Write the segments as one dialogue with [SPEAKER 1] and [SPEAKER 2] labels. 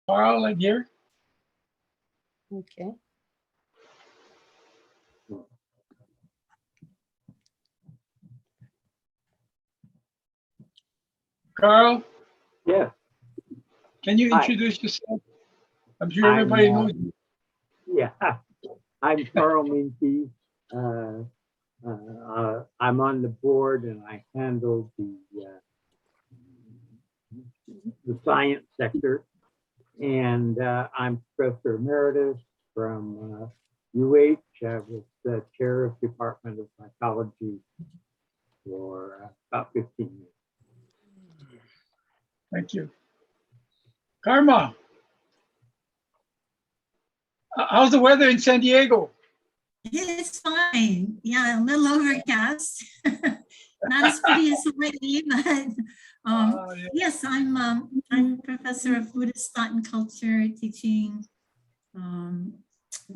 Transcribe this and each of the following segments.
[SPEAKER 1] Carl, I'm here.
[SPEAKER 2] Okay.
[SPEAKER 1] Carl,
[SPEAKER 3] Yes,
[SPEAKER 1] can you
[SPEAKER 3] Hi.
[SPEAKER 1] introduce yourself? I'm sure everybody knows you.
[SPEAKER 3] yeah. I'm Carl Minke. I'm on the board and I handle the science sector. And I'm Professor Emeritus from UH. I was the chair of Department of Psychology for about 15 years.
[SPEAKER 1] Thank you. Karma, how's the weather in San Diego?
[SPEAKER 4] It's fine. Yeah, a little overcast. Not as pretty as Hawaii, but
[SPEAKER 1] Yeah.
[SPEAKER 4] yes, I'm professor of Buddhist thought and culture, teaching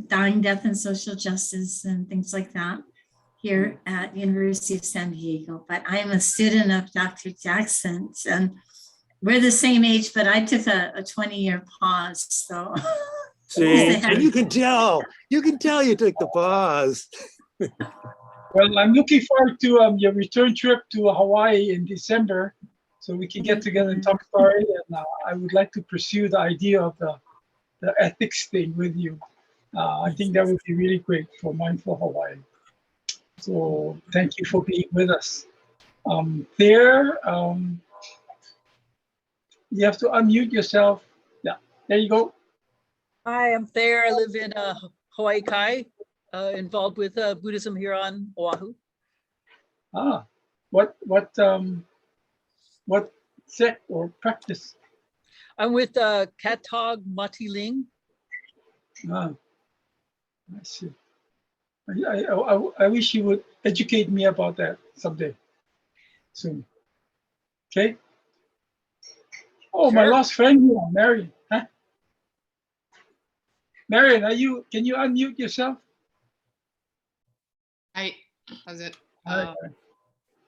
[SPEAKER 4] dying, death, and social justice and things like that here at University of San Diego. But I am a student of Dr. Jackson's, and we're the same age, but I took a 20-year pause. So
[SPEAKER 5] See, and you can tell you took the pause.
[SPEAKER 1] Well, I'm looking forward to your return trip to Hawaii in December, so we can get together and talk about it. And I would like to pursue the idea of the ethics thing with you. I think that would be really great for Mindful Hawaii. So thank you for being with us. You have to unmute yourself. Yeah, there you go.
[SPEAKER 6] Hi, I'm Thayer. I live in Hawaii, involved with Buddhism here on Oahu.
[SPEAKER 1] What sect or practice?
[SPEAKER 6] I'm with Katog Matiling.
[SPEAKER 1] I see. I wish you would educate me about that someday, soon. Okay. Oh, my
[SPEAKER 6] Sure.
[SPEAKER 1] lost friend here, Marion. Huh? Marion, can you unmute yourself?
[SPEAKER 7] Hi, how's it?
[SPEAKER 1] Hi.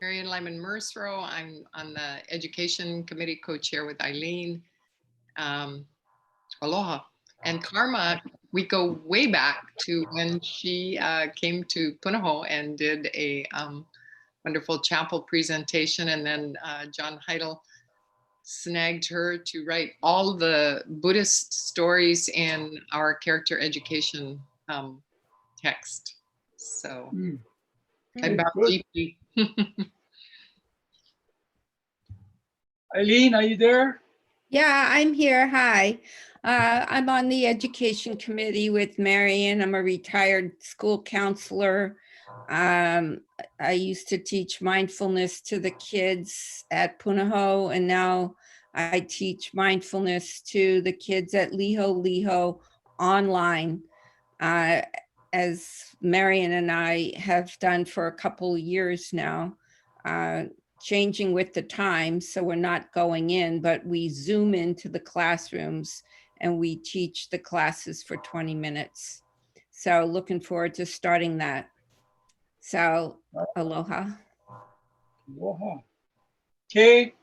[SPEAKER 7] Marian Lyman Mercero. I'm on the Education Committee co-chair with Eileen. Aloha. And Karma, we go way back to when she came to Punahou and did a wonderful chapel presentation. And then John Heidel snagged her to write all the Buddhist stories in our character education text. So I bow deeply.
[SPEAKER 1] Eileen, are you there?
[SPEAKER 2] Yeah, I'm here. Hi. I'm on the education committee with Marion. I'm a retired school counselor. I used to teach mindfulness to the kids at Punahou, and now I teach mindfulness to the kids at Liho online, as Marion and I have done for a couple of years now. Changing with the times, so we're not going in, but we Zoom into the classrooms and we teach the classes for 20 minutes. So looking forward to starting that. So aloha.
[SPEAKER 1] Aloha. Okay.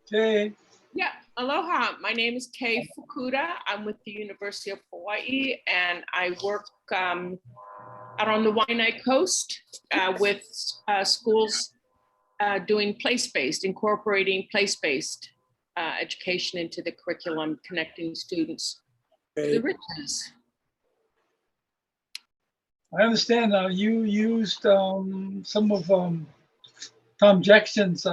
[SPEAKER 1] Okay.
[SPEAKER 8] Yeah, aloha. My name is Kei Fukuda. I'm with the University of Hawaii, and I work out on the Waianae Coast with schools doing place-based, incorporating place-based education into the curriculum, connecting students to the riches.
[SPEAKER 1] I understand you used some of Tom Jackson's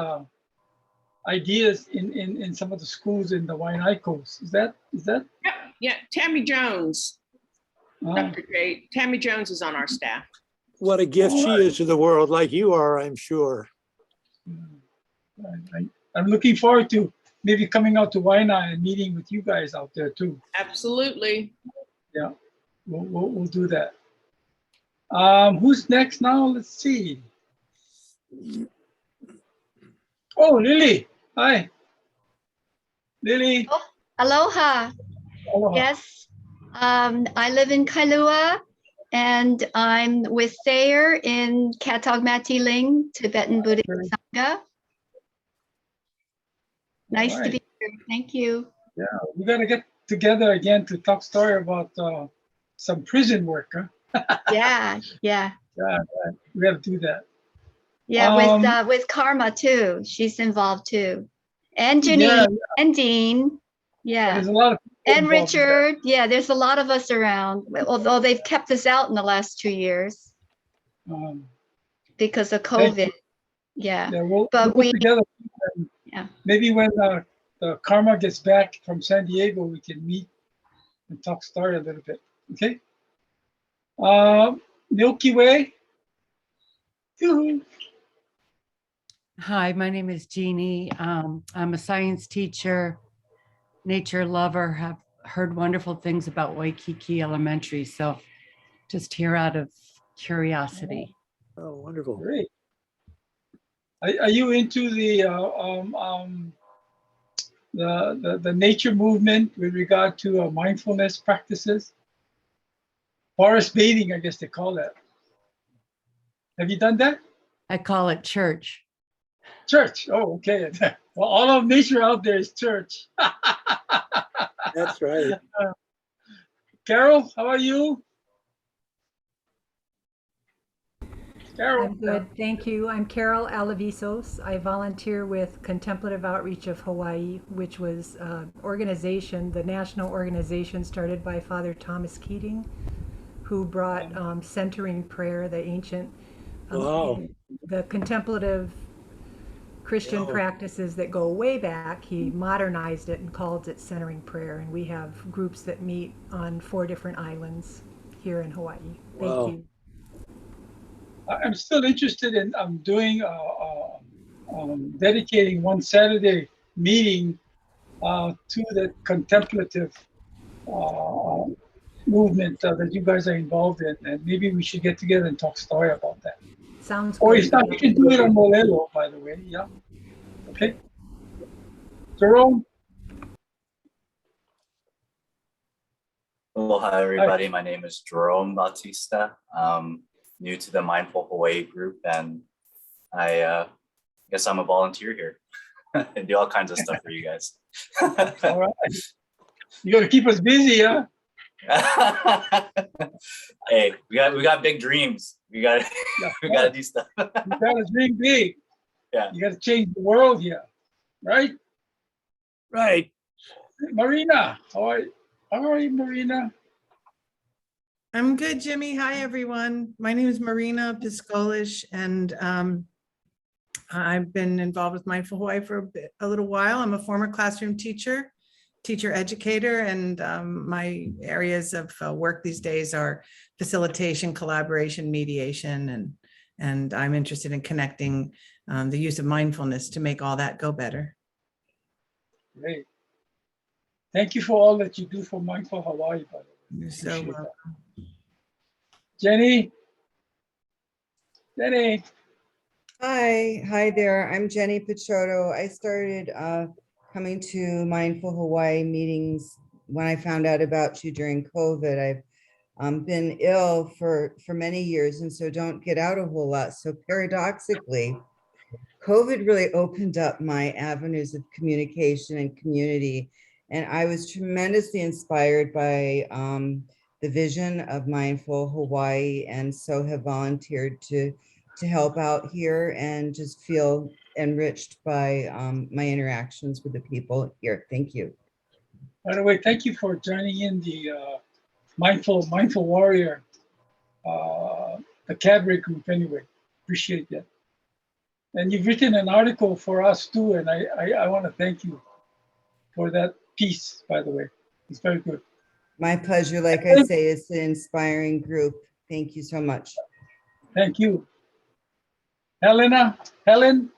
[SPEAKER 1] ideas in some of the schools in the Waianae Coast. Is that?
[SPEAKER 8] Yeah, Tammy Jones.
[SPEAKER 1] Uh,
[SPEAKER 8] Dr. J. Tammy Jones is on our staff.
[SPEAKER 5] What a gift she is to the world, like you are, I'm sure.
[SPEAKER 1] I'm looking forward to maybe coming out to Waianae and meeting with you guys out there too.
[SPEAKER 8] Absolutely.
[SPEAKER 1] Yeah, we'll do that. Who's next now? Let's see. Oh, Lily. Hi. Lily.
[SPEAKER 9] Oh, aloha.
[SPEAKER 1] Aloha.
[SPEAKER 9] Yes. I live in Kailua, and I'm with Thayer in Katog Matiling, Tibetan Buddhist Sangha. Nice to be here. Thank you.
[SPEAKER 1] Yeah, we gotta get together again to talk story about some prison work, huh?
[SPEAKER 9] Yeah, yeah.
[SPEAKER 1] Yeah, we gotta do that.
[SPEAKER 9] Yeah, with Karma too. She's involved too. And Janine
[SPEAKER 1] Yeah,
[SPEAKER 9] and Dean. Yeah.
[SPEAKER 1] there's a lot of people
[SPEAKER 9] And
[SPEAKER 1] involved in that.
[SPEAKER 9] Richard. Yeah, there's a lot of us around, although they've kept us out in the last 2 years because of
[SPEAKER 1] Thank
[SPEAKER 9] COVID.
[SPEAKER 1] you.
[SPEAKER 9] Yeah.
[SPEAKER 1] Yeah, we'll
[SPEAKER 9] But
[SPEAKER 1] put together.
[SPEAKER 9] yeah.
[SPEAKER 1] Maybe when the Karma gets back from San Diego, we can meet and talk story a little bit. Okay. Milky Way. Yoo-hoo.
[SPEAKER 10] Hi, my name is Jeannie. I'm a science teacher, nature lover, have heard wonderful things about Waikiki Elementary. So just here out of curiosity.
[SPEAKER 5] Oh, wonderful.
[SPEAKER 1] Great. Are you into the nature movement with regard to mindfulness practices? Forest bathing, I guess they call that. Have you done that?
[SPEAKER 10] I call it church.
[SPEAKER 1] Church. Oh, okay. Well, all of nature out there is church.
[SPEAKER 5] That's right.
[SPEAKER 1] Carol, how are you? Carol.
[SPEAKER 11] I'm good, thank you. I'm Carol Alavisos. I volunteer with Contemplative Outreach of Hawaii, which was organization, the national organization started by Father Thomas Keating, who brought centering prayer, the ancient, the contemplative Christian practices that go way back. He modernized it and called it centering prayer. And we have groups that meet on 4 different islands here in Hawaii. Thank you.
[SPEAKER 1] I'm still interested in doing dedicating one Saturday meeting to the contemplative movement that you guys are involved in, and maybe we should get together and talk story about that.
[SPEAKER 11] Sounds
[SPEAKER 1] Or
[SPEAKER 11] good.
[SPEAKER 1] if not, you can do it on Molelo, by the way. Yeah. Okay. Jerome.
[SPEAKER 12] Well, hi everybody. My name is Jerome Bautista. New to the Mindful Hawaii group, and I guess I'm a volunteer here and do all kinds of stuff for you guys.
[SPEAKER 1] All right. You gotta keep us busy, huh?
[SPEAKER 12] Hey, we got big dreams. We gotta do stuff.
[SPEAKER 1] You gotta dream big.
[SPEAKER 12] Yeah.
[SPEAKER 1] You gotta change the world here, right?
[SPEAKER 5] Right.
[SPEAKER 1] Marina, how are you, Marina?
[SPEAKER 13] I'm good, Jimmy. Hi, everyone. My name is Marina Piscolish, and I've been involved with Mindful Hawaii for a little while. I'm a former classroom teacher educator, and my areas of work these days are facilitation, collaboration, mediation, and I'm interested in connecting the use of mindfulness to make all that go better.
[SPEAKER 1] Great. Thank you for all that you do for Mindful Hawaii, by the way.
[SPEAKER 13] You're so welcome.
[SPEAKER 1] Jenny.
[SPEAKER 14] Hi there. I'm Jenny Pichotto. I started coming to Mindful Hawaii meetings when I found out about you during COVID. I've been ill for many years, and so don't get out a whole lot. So paradoxically, COVID really opened up my avenues of communication and community. And I was tremendously inspired by the vision of Mindful Hawaii, and so have volunteered to help out here and just feel enriched by my interactions with the people here. Thank you.
[SPEAKER 1] By the way, thank you for joining in the Mindful Warrior, the cadre group anyway. Appreciate that. And you've written an article for us too, and I want to thank you for that piece, by the way. It's very good.
[SPEAKER 14] My pleasure. Like I say, it's an inspiring group. Thank you so much.
[SPEAKER 1] Thank you. Helen?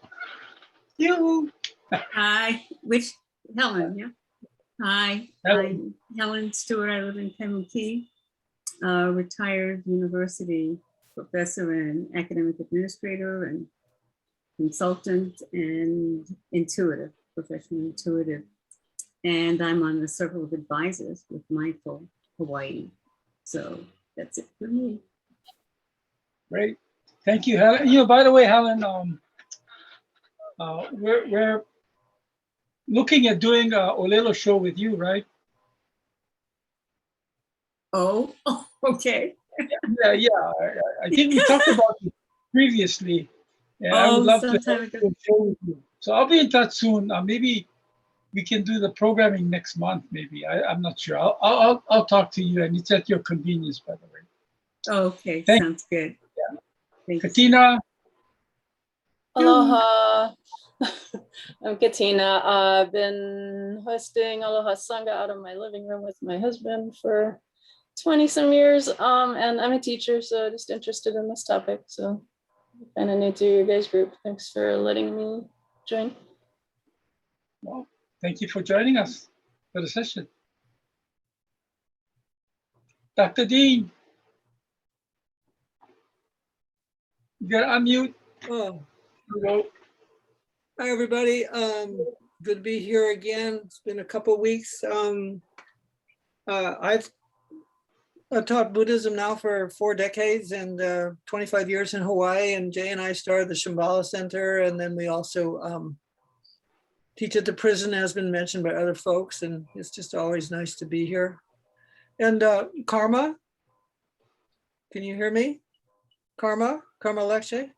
[SPEAKER 1] You.
[SPEAKER 15] Hi, Helen, yeah. Hi, I'm Helen Stewart. I live in Kaimuki, retired university professor and academic administrator and consultant and professional intuitive. And I'm on the circle of advisors with Mindful Hawaii. So that's it for me.
[SPEAKER 1] Great. Thank you, Helen. By the way, Helen, we're looking at doing a Olelo show with you, right?
[SPEAKER 15] Oh, okay.
[SPEAKER 1] Yeah. I think we talked about it previously. And I would love to
[SPEAKER 15] some time
[SPEAKER 1] have
[SPEAKER 15] ago.
[SPEAKER 1] a show with you. So I'll be in touch soon. Maybe we can do the programming next month. Maybe I'm not sure. I'll talk to you, and it's at your convenience, by the way.
[SPEAKER 15] Okay,
[SPEAKER 1] Thank
[SPEAKER 15] sounds good.
[SPEAKER 1] Yeah.
[SPEAKER 15] Thanks.
[SPEAKER 1] Katina.
[SPEAKER 16] Aloha. I'm Katina. I've been hosting Aloha Sangha out of my living room with my husband for 20 some years. And I'm a teacher, so just interested in this topic. So kind of new to your guys' group. Thanks for letting me join.
[SPEAKER 1] Well, thank you for joining us for the session. Dr. Dean. You gotta unmute.
[SPEAKER 17] Oh.
[SPEAKER 1] Hello.
[SPEAKER 17] Hi, everybody. Good to be here again. It's been a couple weeks. I've taught Buddhism now for 4 decades and 25 years in Hawaii. And Jay and I started the Shambhala Center. And then we also teach at the prison, as been mentioned by other folks. And it's just always nice to be here. And Karma, can you hear me? Karma Lecce?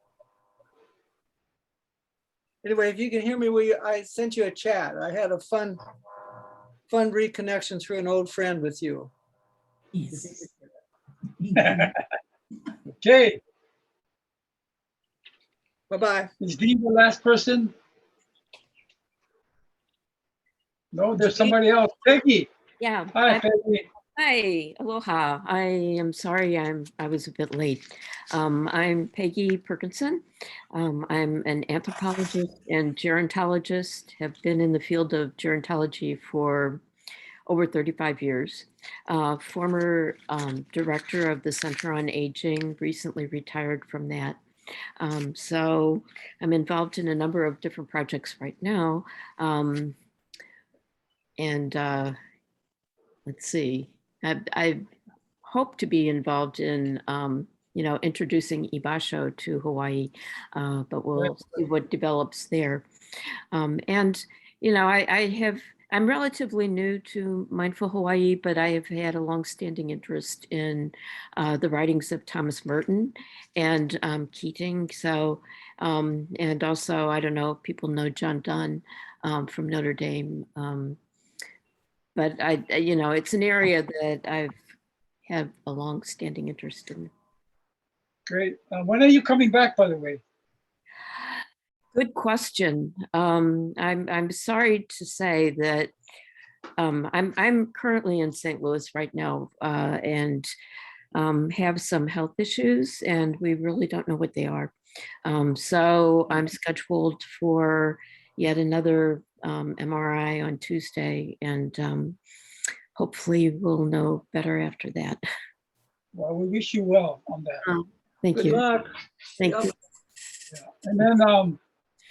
[SPEAKER 17] Anyway, if you can hear me, I sent you a chat. I had a fun reconnection through an old friend with you.
[SPEAKER 1] Yes. Okay.
[SPEAKER 17] Bye-bye.
[SPEAKER 1] Is Dean the last person? No, there's somebody else. Peggy.
[SPEAKER 18] Yeah.
[SPEAKER 1] Hi, Peggy.
[SPEAKER 18] Hi, aloha. I am sorry I was a bit late. I'm Peggy Perkinson. I'm an anthropologist and gerontologist, have been in the field of gerontology for over 35 years. Former director of the Center on Aging, recently retired from that. So I'm involved in a number of different projects right now. Let's see. I hope to be involved in, introducing Ibasho to Hawaii, but we'll see what develops there. I'm relatively new to Mindful Hawaii, but I have had a longstanding interest in the writings of Thomas Merton and Keating. So, and also, I don't know if people know John Donne from Notre Dame. But it's an area that I've had a long-standing interest in.
[SPEAKER 1] Great. When are you coming back, by the way?
[SPEAKER 18] Good question. I'm sorry to say that I'm currently in St. Louis right now and have some health issues, and we really don't know what they are. So I'm scheduled for yet another MRI on Tuesday, and hopefully we'll know better after that.
[SPEAKER 1] Well, we wish you well on that.
[SPEAKER 18] Thank
[SPEAKER 1] Good
[SPEAKER 18] you.
[SPEAKER 1] luck.
[SPEAKER 18] Thank you.
[SPEAKER 1] Yeah. And then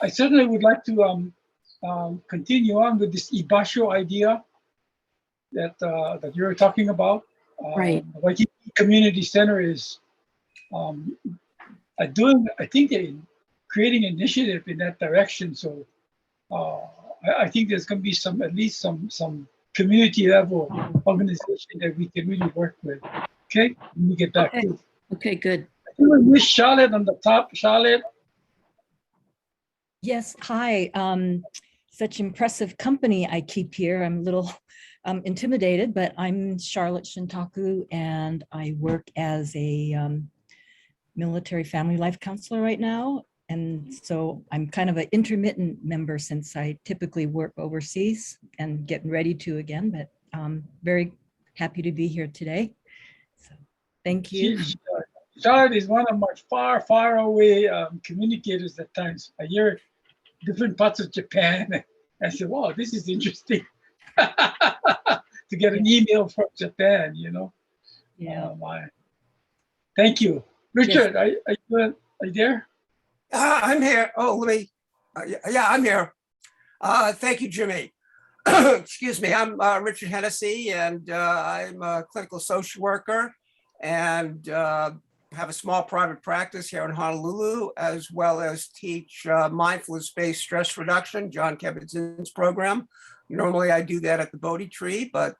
[SPEAKER 1] I certainly would like to continue on with this Ibasho idea that you were talking about.
[SPEAKER 18] Right.
[SPEAKER 1] The Waikiki Community Center is doing, I think they're creating an initiative in that direction. So I think there's going to be at least some community level organization that we can really work with. Okay, when we get back to.
[SPEAKER 18] Okay, good.
[SPEAKER 1] I think we wish Charlotte on the top. Charlotte.
[SPEAKER 19] Yes, hi. Such impressive company I keep here. I'm a little intimidated, but I'm Charlotte Shintaku, and I work as a military family life counselor right now. And so I'm kind of an intermittent member since I typically work overseas and getting ready to again, but very happy to be here today. So thank you.
[SPEAKER 1] Charlotte is one of my far away communicators at times. I hear different parts of Japan. I said, wow, this is interesting to get an email from Japan,
[SPEAKER 19] Yeah.
[SPEAKER 1] Thank you. Richard,
[SPEAKER 19] Yes.
[SPEAKER 1] Are you there?
[SPEAKER 20] I'm here. Oh, let me. Yeah, I'm here. Thank you, Jimmy. Excuse me. I'm Richard Hennessy, and I'm a clinical social worker. And have a small private practice here in Honolulu, as well as teach mindfulness-based stress reduction, John Kabat-Zinn's program. Normally I do that at the Bodhi Tree, but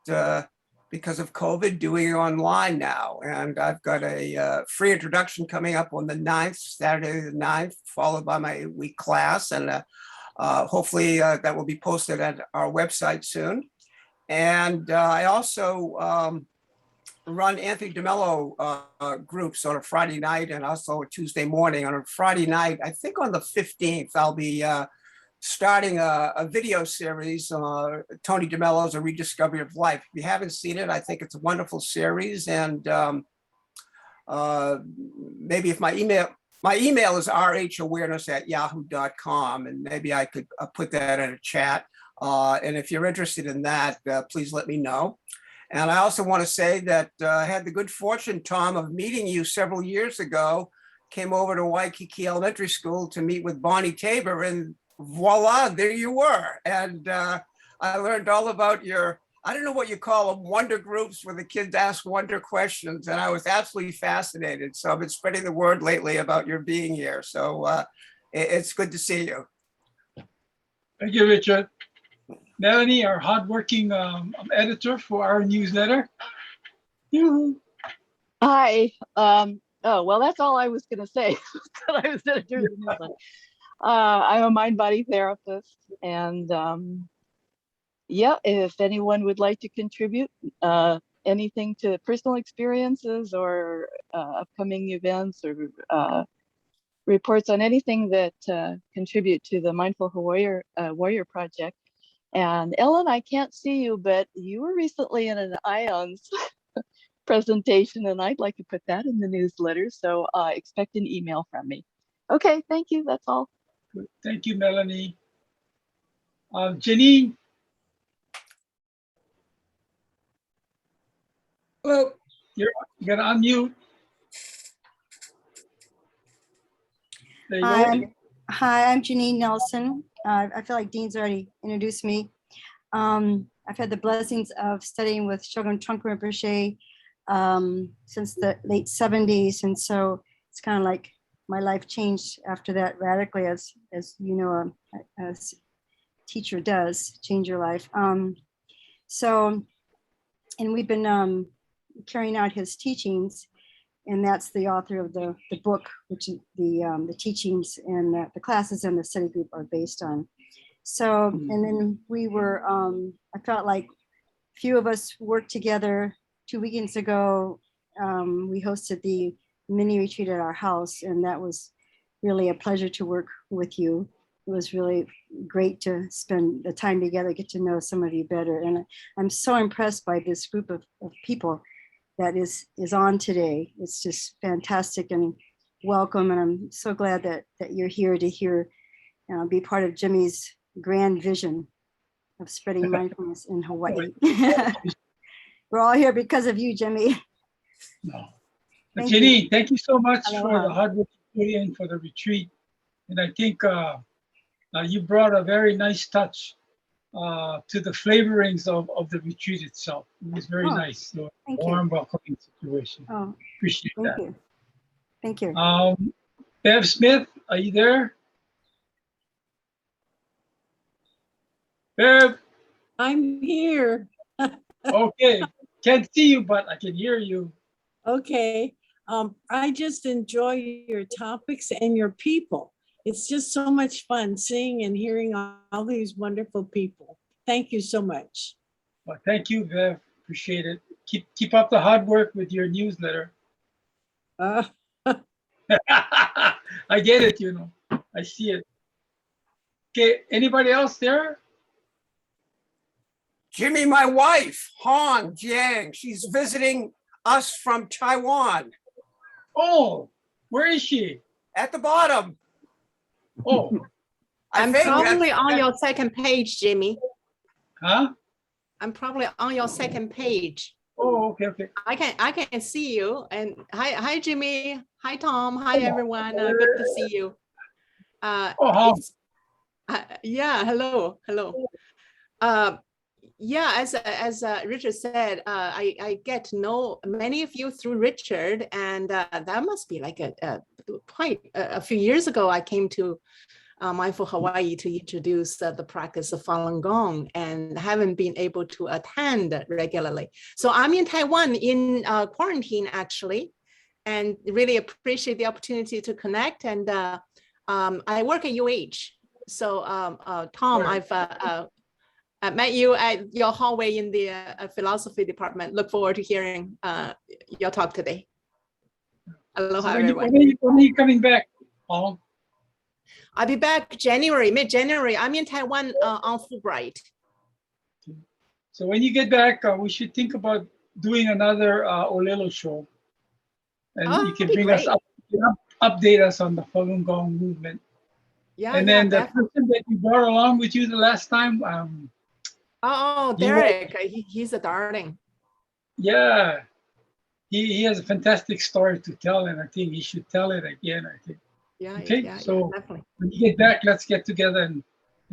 [SPEAKER 20] because of COVID, doing it online now. And I've got a free introduction coming up on the 9th, Saturday the 9th, followed by my week class. And hopefully that will be posted at our website soon. And I also run Anthony DeMello groups on a Friday night and also a Tuesday morning. On a Friday night, I think on the 15th, I'll be starting a video series, Tony DeMello's A Rediscovery of Life. If you haven't seen it, I think it's a wonderful series. And maybe if my email is rhawareness@yahoo.com, and maybe I could put that in a chat. And if you're interested in that, please let me know. And I also want to say that I had the good fortune, Tom, of meeting you several years ago, came over to Waikiki Elementary School to meet with Bonnie Tabor, and voila, there you were. And I learned all about your, I don't know what you call them, wonder groups where the kids ask wonder questions. And I was absolutely fascinated. So I've been spreading the word lately about your being here. So it's good to see you.
[SPEAKER 1] Thank you, Richard. Melanie, our hardworking editor for our newsletter. Yoo-hoo.
[SPEAKER 21] Hi. Oh, well, that's all I was going to say. I was editor of the newsletter. I'm a mind body therapist, and yeah, if anyone would like to contribute anything to personal experiences or upcoming events or reports on anything that contribute to the Mindful Warrior Project. And Ellen, I can't see you, but you were recently in an IONS presentation, and I'd like to put that in the newsletter. So expect an email from me. Okay, thank you. That's all.
[SPEAKER 1] Thank you, Melanie. Janine.
[SPEAKER 22] Hello.
[SPEAKER 1] You gotta unmute. There you go.
[SPEAKER 22] Hi, I'm Janine Nelson. I feel like Dean's already introduced me. I've had the blessings of studying with Shogun Trungpa Rinpoche since the late 70s. And so it's kind of like my life changed after that radically, as you know, a teacher does change your life. And we've been carrying out his teachings, and that's the author of the book, which is the teachings and the classes and the study group are based on. So, and then we were, I felt like a few of us worked together 2 weekends ago. We hosted the mini retreat at our house, and that was really a pleasure to work with you. It was really great to spend the time together, get to know some of you better. And I'm so impressed by this group of people that is on today. It's just fantastic and welcome. And I'm so glad that you're here to hear, be part of Jimmy's grand vision of spreading mindfulness in Hawaii. We're all here because of you, Jimmy.
[SPEAKER 1] No. Jenny, thank you so much for the hard work you put in for the retreat. And I think you brought a very nice touch to the flavorings of the retreat itself. It was very nice. So warm, welcoming situation. Appreciate that.
[SPEAKER 22] Thank you.
[SPEAKER 1] Bev Smith, are you there? Bev?
[SPEAKER 23] I'm here.
[SPEAKER 1] Okay. Can't see you, but I can hear you.
[SPEAKER 23] Okay. I just enjoy your topics and your people. It's just so much fun seeing and hearing all these wonderful people. Thank you so much.
[SPEAKER 1] Well, thank you, Bev. Appreciate it. Keep up the hard work with your newsletter. I get it, you know. I see it. Okay, anybody else there?
[SPEAKER 20] Jimmy, my wife, Han Jiang, she's visiting us from Taiwan.
[SPEAKER 1] Oh, where is she?
[SPEAKER 20] At the bottom.
[SPEAKER 1] Oh,
[SPEAKER 24] I'm probably on your second page, Jimmy.
[SPEAKER 1] Huh?
[SPEAKER 24] I'm probably on your second page.
[SPEAKER 1] Oh, okay.
[SPEAKER 24] I can see you. And hi, Jimmy. Hi, Tom. Hi, everyone. Good to see you.
[SPEAKER 1] Yeah,
[SPEAKER 24] hello. Yeah, as Richard said, I get to know many of you through Richard, and that must be like quite a few years ago. I came to Mindful Hawaii to introduce the practice of Falun Gong, and haven't been able to attend regularly. So I'm in Taiwan in quarantine actually, and really appreciate the opportunity to connect. And I work at UH. So Tom, I met you at your hallway in the philosophy department. Look forward to hearing your talk today. Aloha,
[SPEAKER 1] So
[SPEAKER 24] everyone.
[SPEAKER 1] when are you coming back, Paul?
[SPEAKER 24] I'll be back mid-January. I'm in Taiwan on Fulbright.
[SPEAKER 1] So when you get back, we should think about doing another Olelo show. And you can bring us up, update us on the Falun Gong movement.
[SPEAKER 24] Yeah,
[SPEAKER 1] and then the person that you brought along with you the last time.
[SPEAKER 24] Derek, he's a darling.
[SPEAKER 1] Yeah, he has a fantastic story to tell, and I think he should tell it again, I think.
[SPEAKER 24] Yeah,
[SPEAKER 1] okay,
[SPEAKER 24] yeah,
[SPEAKER 1] so
[SPEAKER 24] definitely.
[SPEAKER 1] when you get back, let's get together and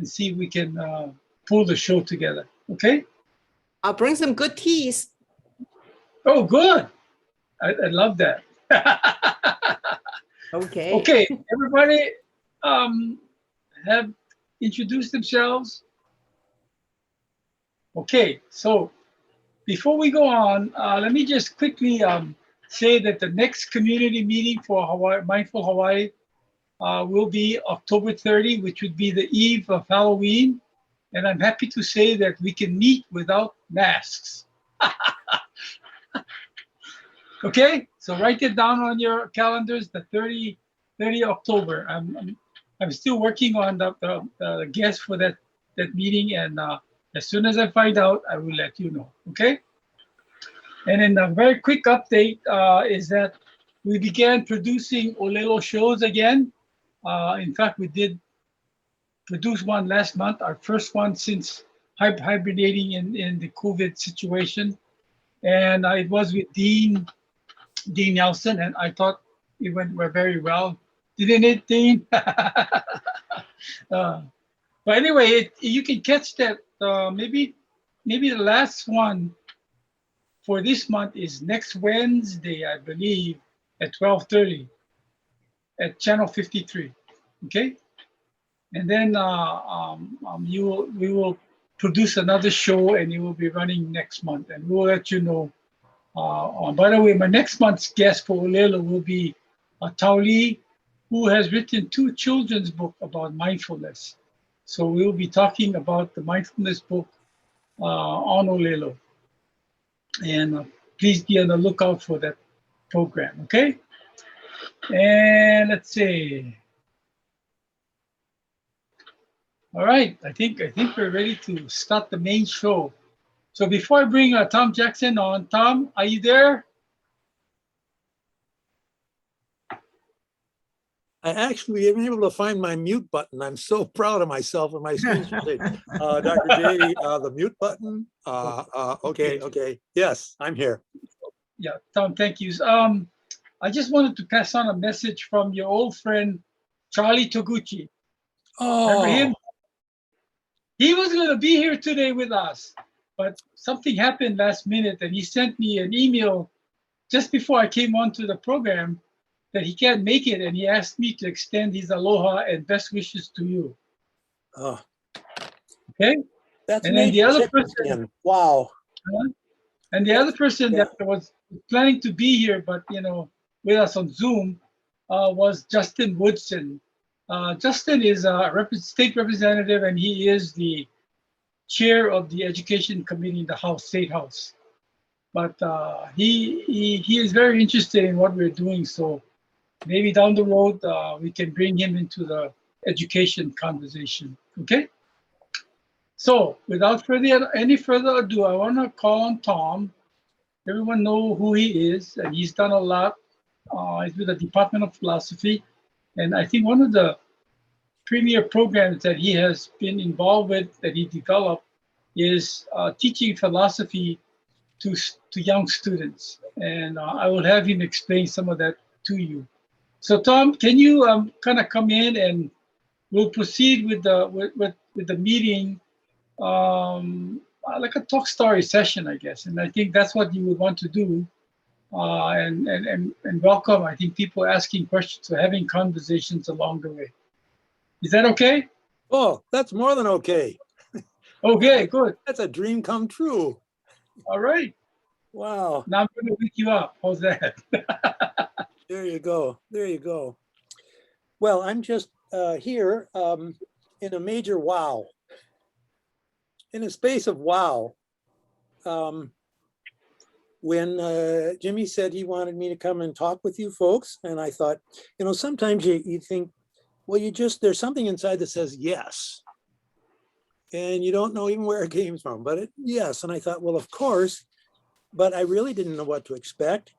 [SPEAKER 1] see if we can pull the show together, okay?
[SPEAKER 24] I'll bring some good teas.
[SPEAKER 1] Oh, good. I love that.
[SPEAKER 24] Okay.
[SPEAKER 1] Okay, everybody have introduced themselves. Okay, so before we go on, let me just quickly say that the next community meeting for Hawaii, Mindful Hawaii will be October 30, which would be the eve of Halloween. And I'm happy to say that we can meet without masks. Okay, so write it down on your calendars, the 30 October. I'm still working on the guest for that meeting, and as soon as I find out, I will let you know, okay? And then a very quick update is that we began producing Olelo shows again. In fact, we did produce one last month, our first one since hibernating in the COVID situation. And it was with Dean Nelson, and I thought it went very well. Didn't it, Dean? But anyway, you can catch that maybe the last one for this month is next Wednesday, I believe, at 12:30 at channel 53. Okay, and then we will produce another show, and it will be running next month, and we will let you know. By the way, my next month's guest for Olelo will be Tauli, who has written 2 children's books about mindfulness. So we will be talking about the mindfulness book on Olelo. And please be on the lookout for that program, okay? And let's see. All right, I think we're ready to start the main show. So before I bring Tom Jackson on, Tom, are you there?
[SPEAKER 5] I actually am able to find my mute button. I'm so proud of myself and my screen. Dr. J, the mute button. Okay. Yes, I'm here.
[SPEAKER 1] Yeah, Tom, thank you. I just wanted to pass on a message from your old friend, Charlie Toguchi. Remember him? He was going to be here today with us, but something happened last minute, and he sent me an email just before I came onto the program that he can't make it, and he asked me to extend his aloha and best wishes to you.
[SPEAKER 5] Oh,
[SPEAKER 1] okay.
[SPEAKER 5] That's
[SPEAKER 1] and then the other person.
[SPEAKER 5] Again. Wow.
[SPEAKER 1] And the other person that was planning to be here, but with us on Zoom, was Justin Woodson. Justin is a state representative, and he is the chair of the education committee in the State House. But he is very interested in what we're doing, so maybe down the road we can bring him into the education conversation. Okay. So without any further ado, I want to call on Tom. Everyone know who he is, and he's done a lot. He's with the Department of Philosophy, and I think one of the premier programs that he has been involved with, that he developed, is teaching philosophy to young students. And I will have him explain some of that to you. So Tom, can you kind of come in, and we'll proceed with the meeting. like a talk story session, I guess. And I think that's what you would want to do. And welcome, I think, people asking questions or having conversations along the way. Is that okay?
[SPEAKER 5] Oh, that's more than okay.
[SPEAKER 1] Okay, good.
[SPEAKER 5] That's a dream come true.
[SPEAKER 1] All right.
[SPEAKER 5] Wow.
[SPEAKER 1] Now I'm going to wake you up. How's that?
[SPEAKER 5] There you go. There you go. Well, I'm just here in a major wow. In a space of wow. When Jimmy said he wanted me to come and talk with you folks, and I thought, you know, sometimes you think, well, there's something inside that says yes. And you don't know even where it came from, but yes. And I thought, well, of course, but I really didn't know what to expect.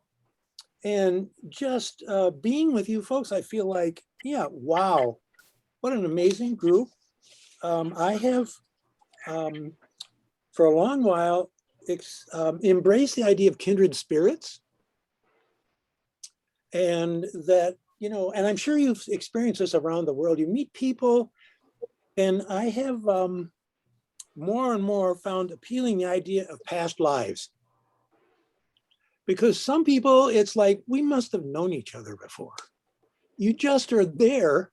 [SPEAKER 5] And just being with you folks, I feel like, yeah, wow, what an amazing group. I have, for a long while, embraced the idea of kindred spirits. And that, you know, and I'm sure you've experienced this around the world. You meet people, and I have more and more found appealing the idea of past lives. Because some people, it's like, we must have known each other before. You just are there,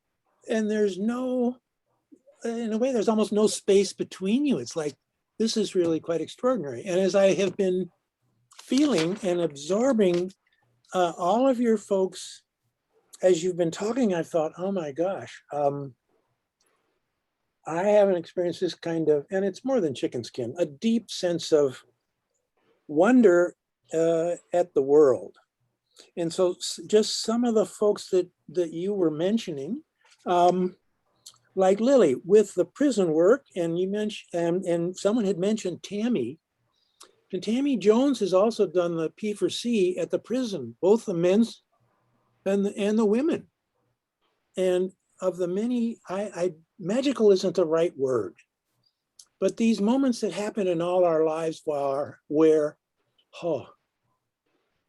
[SPEAKER 5] and there's no, in a way, there's almost no space between you. It's like, this is really quite extraordinary. And as I have been feeling and absorbing all of your folks, as you've been talking, I thought, oh my gosh, I haven't experienced this kind of, and it's more than chicken skin, a deep sense of wonder at the world. And so just some of the folks that you were mentioning, like Lily with the prison work, and you mentioned, and someone had mentioned Tammy. And Tammy Jones has also done the P4C at the prison, both the men's and the women. And of the many, magical isn't the right word, but these moments that happen in all our lives where, oh,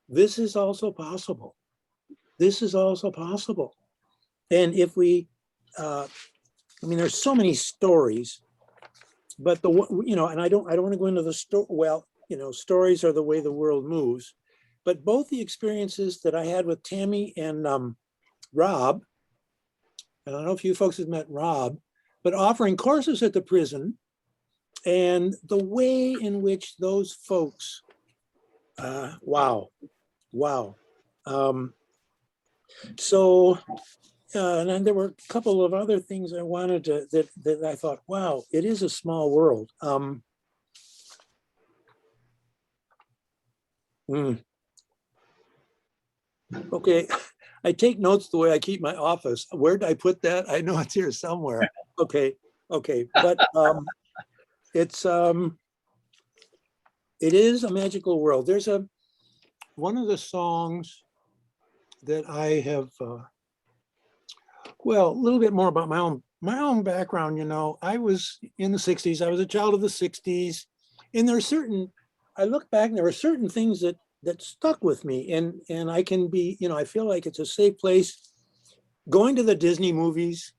[SPEAKER 5] this is also possible. This is also possible. And if we, I mean, there's so many stories, but you know, and I don't want to go into the story. Well, you know, stories are the way the world moves, but both the experiences that I had with Tammy and Rob, and I don't know if you folks have met Rob, but offering courses at the prison, and the way in which those folks, wow. So, and then there were a couple of other things I wanted to, that I thought, wow, it is a small world. Okay, I take notes the way I keep my office. Where did I put that? I know it's here somewhere. Okay, but it is a magical world. There's one of the songs that I have, well, a little bit more about my own background. You know, I was in the 60s. I was a child of the 60s, and there are certain, I look back and there were certain things that stuck with me, and I can be, you know, I feel like it's a safe place. Going to the Disney movies,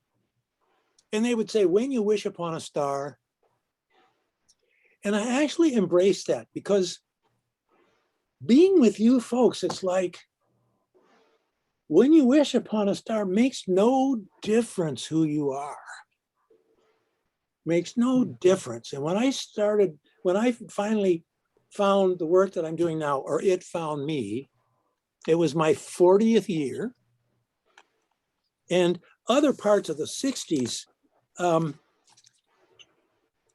[SPEAKER 5] and they would say, when you wish upon a star. And I actually embraced that, because being with you folks, it's like, when you wish upon a star makes no difference who you are. Makes no difference. And when I finally found the work that I'm doing now, or it found me, it was my 40th year. And other parts of the 60s,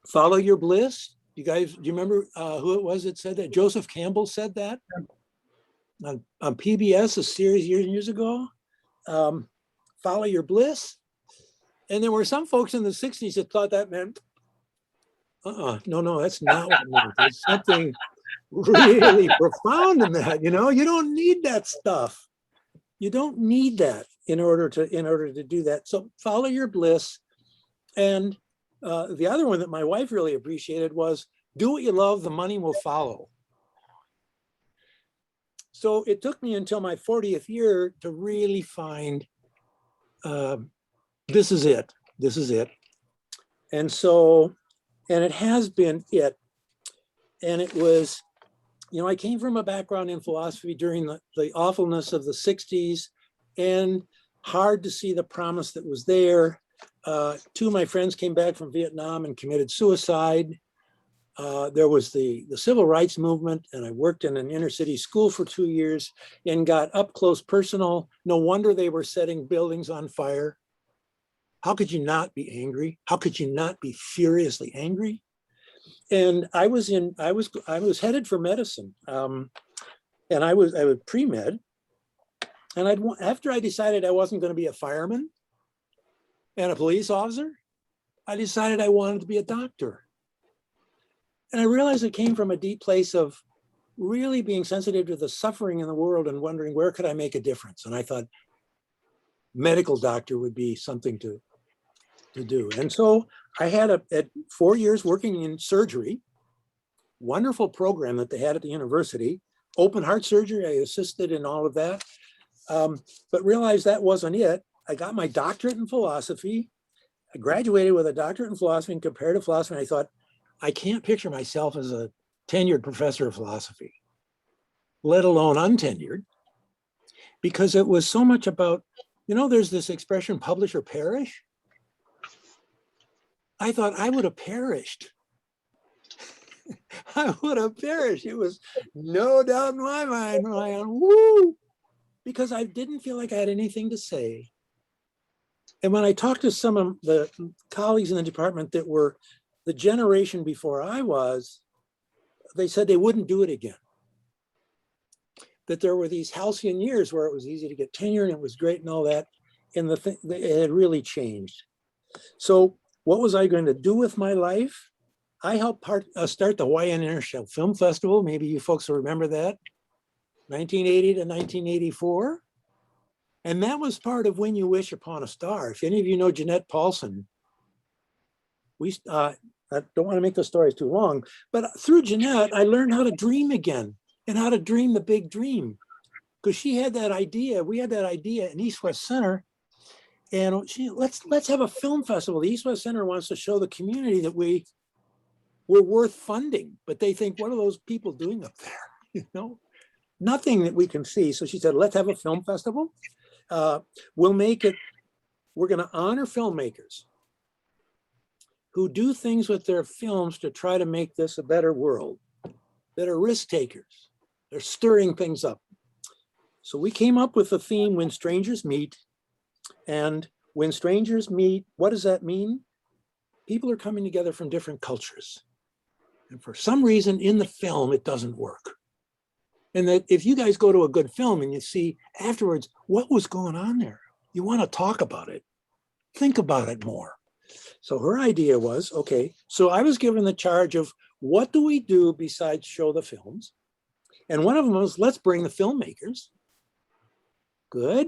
[SPEAKER 5] follow your bliss. You guys, do you remember who it was that said that? Joseph Campbell said that on PBS a series years ago. Follow your bliss. And there were some folks in the 60s that thought that meant, no, that's not what it meant. There's something really profound in that. You know, you don't need that stuff. You don't need that in order to do that. So follow your bliss. And the other one that my wife really appreciated was, do what you love, the money will follow. So it took me until my 40th year to really find, this is it. And so, and it has been it. And it was, you know, I came from a background in philosophy during the awfulness of the 60s, and hard to see the promise that was there. Two of my friends came back from Vietnam and committed suicide. There was the civil rights movement, and I worked in an inner city school for 2 years and got up close personal. No wonder they were setting buildings on fire. How could you not be angry? How could you not be furiously angry? And I was headed for medicine, and I was pre-med. And after I decided I wasn't going to be a fireman and a police officer, I decided I wanted to be a doctor. And I realized it came from a deep place of really being sensitive to the suffering in the world and wondering, where could I make a difference? And I thought medical doctor would be something to do. And so I had at 4 years working in surgery, wonderful program that they had at the university, open heart surgery. I assisted in all of that, but realized that wasn't it. I got my doctorate in philosophy. I graduated with a doctorate in philosophy and comparative philosophy. And I thought, I can't picture myself as a tenured professor of philosophy, let alone untenured, because it was so much about, you know, there's this expression, publish or perish. I thought I would have perished. I would have perished. It was no doubt in my mind, woo, because I didn't feel like I had anything to say. And when I talked to some of the colleagues in the department that were the generation before I was, they said they wouldn't do it again. That there were these halcyon years where it was easy to get tenure and it was great and all that. And it had really changed. So what was I going to do with my life? I helped start the Hawaiian International Film Festival. Maybe you folks will remember that. 1980 to 1984. And that was part of When You Wish Upon a Star. If any of you know Jeanette Paulson, I don't want to make the stories too long, but through Jeanette, I learned how to dream again and how to dream the big dream. Because she had that idea, we had that idea in East West Center, and let's have a film festival. The East West Center wants to show the community that we're worth funding, but they think, what are those people doing up there? You know, nothing that we can see. So she said, let's have a film festival. We'll make it, we're going to honor filmmakers who do things with their films to try to make this a better world, that are risk takers. They're stirring things up. So we came up with the theme, When Strangers Meet. And when strangers meet, what does that mean? People are coming together from different cultures. And for some reason in the film, it doesn't work. And that if you guys go to a good film and you see afterwards, what was going on there? You want to talk about it. Think about it more. So her idea was, okay, so I was given the charge of what do we do besides show the films? And one of them was, let's bring the filmmakers. Good.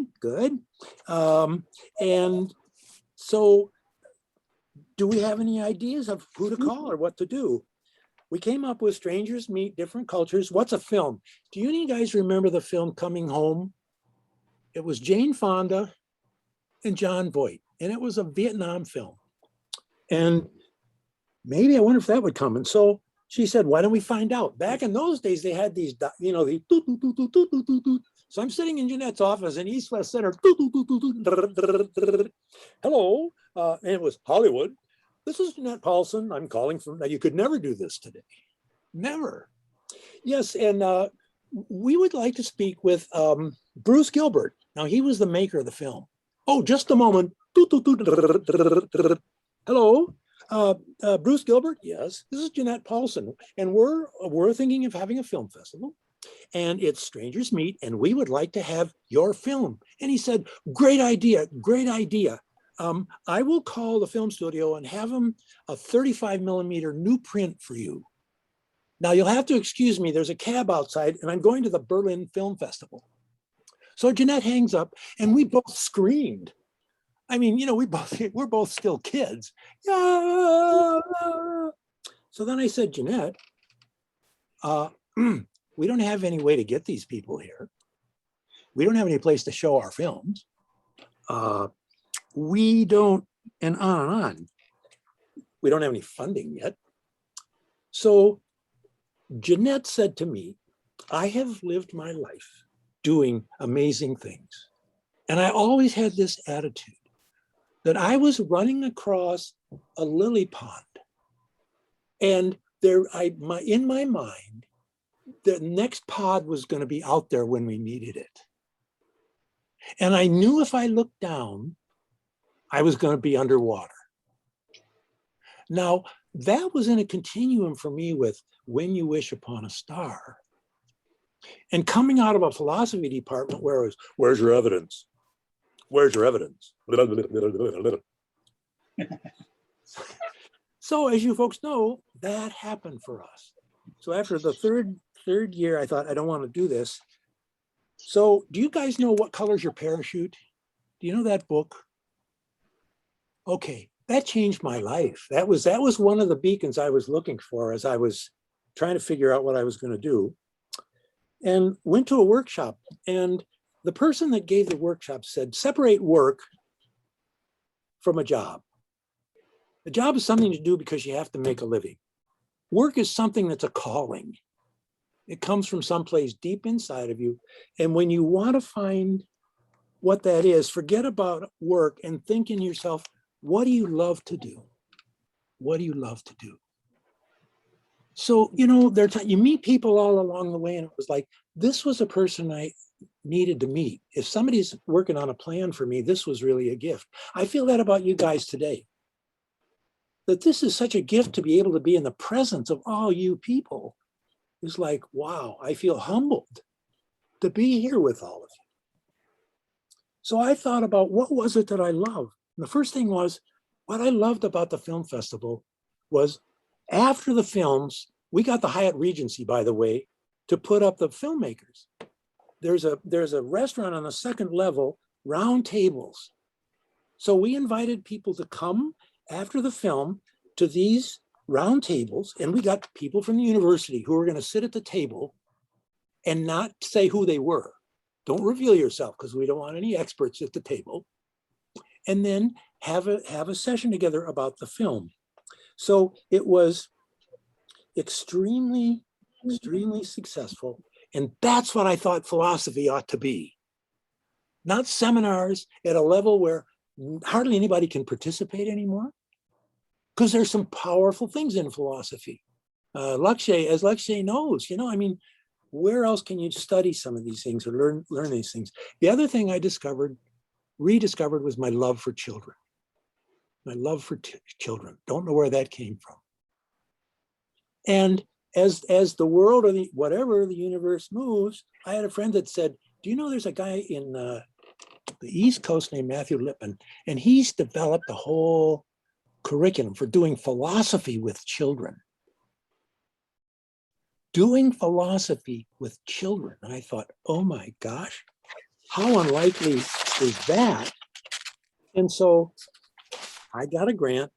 [SPEAKER 5] And so do we have any ideas of who to call or what to do? We came up with Strangers Meet Different Cultures. What's a film? Do you guys remember the film Coming Home? It was Jane Fonda and John Voight, and it was a Vietnam film. And maybe I wonder if that would come. And so she said, why don't we find out? Back in those days, they had these, you know, the so I'm sitting in Jeanette's office in East West Center. Hello, and it was Hollywood. This is Jeanette Paulson. I'm calling from, now you could never do this today. Never. Yes, and we would like to speak with Bruce Gilbert. Now he was the maker of the film. Oh, just a moment. Hello, Bruce Gilbert. Yes, this is Jeanette Paulson, and we're thinking of having a film festival, and it's Strangers Meet, and we would like to have your film. And he said, great idea, great idea. I will call the film studio and have them a 35mm new print for you. Now you'll have to excuse me, there's a cab outside and I'm going to the Berlin Film Festival. So Jeanette hangs up and we both screamed. I mean, you know, we're both still kids. Yeah. So then I said, Jeanette, we don't have any way to get these people here. We don't have any place to show our films. We don't, and on. We don't have any funding yet. So Jeanette said to me, I have lived my life doing amazing things. And I always had this attitude that I was running across a lily pond. And in my mind, the next pod was going to be out there when we needed it. And I knew if I looked down, I was going to be underwater. Now, that was in a continuum for me with When You Wish Upon a Star. And coming out of a philosophy department where it was, where's your evidence? Where's your evidence? So as you folks know, that happened for us. So after the third year, I thought, I don't want to do this. So do you guys know What Color's Your Parachute? Do you know that book? Okay, that changed my life. That was one of the beacons I was looking for as I was trying to figure out what I was going to do. And went to a workshop, and the person that gave the workshop said, separate work from a job. A job is something to do because you have to make a living. Work is something that's a calling. It comes from someplace deep inside of you. And when you want to find what that is, forget about work and think in yourself, what do you love to do? What do you love to do? So, you know, you meet people all along the way, and it was like, this was a person I needed to meet. If somebody's working on a plan for me, this was really a gift. I feel that about you guys today. That this is such a gift to be able to be in the presence of all you people. It's like, wow, I feel humbled to be here with all of you. So I thought about what was it that I loved. And the first thing was, what I loved about the film festival was after the films, we got the Hyatt Regency, by the way, to put up the filmmakers. There's a restaurant on the second level, round tables. So we invited people to come after the film to these round tables, and we got people from the university who were going to sit at the table and not say who they were. Don't reveal yourself, because we don't want any experts at the table. And then have a session together about the film. So it was extremely, extremely successful. And that's what I thought philosophy ought to be. Not seminars at a level where hardly anybody can participate anymore. Because there's some powerful things in philosophy. As Lakshay knows, you know, I mean, where else can you study some of these things or learn these things? The other thing I rediscovered was my love for children. My love for children. Don't know where that came from. And as the world or whatever the universe moves, I had a friend that said, do you know there's a guy in the East Coast named Matthew Lipman, and he's developed a whole curriculum for doing philosophy with children. Doing philosophy with children. And I thought, oh my gosh, how unlikely is that? And so I got a grant,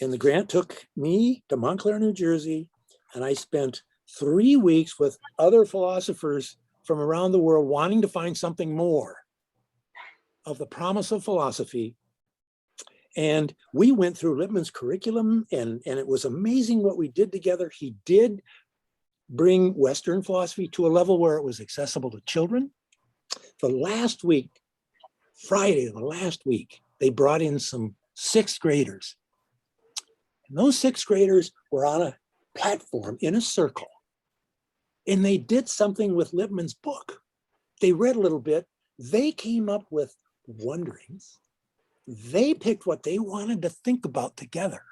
[SPEAKER 5] and the grant took me to Montclair, New Jersey, and I spent 3 weeks with other philosophers from around the world wanting to find something more of the promise of philosophy. And we went through Lippmann's curriculum, and it was amazing what we did together. He did bring Western philosophy to a level where it was accessible to children. The last week, Friday, the last week, they brought in some 6th graders. And those 6th graders were on a platform in a circle. And they did something with Lippmann's book. They read a little bit. They came up with wonderings. They picked what they wanted to think about together.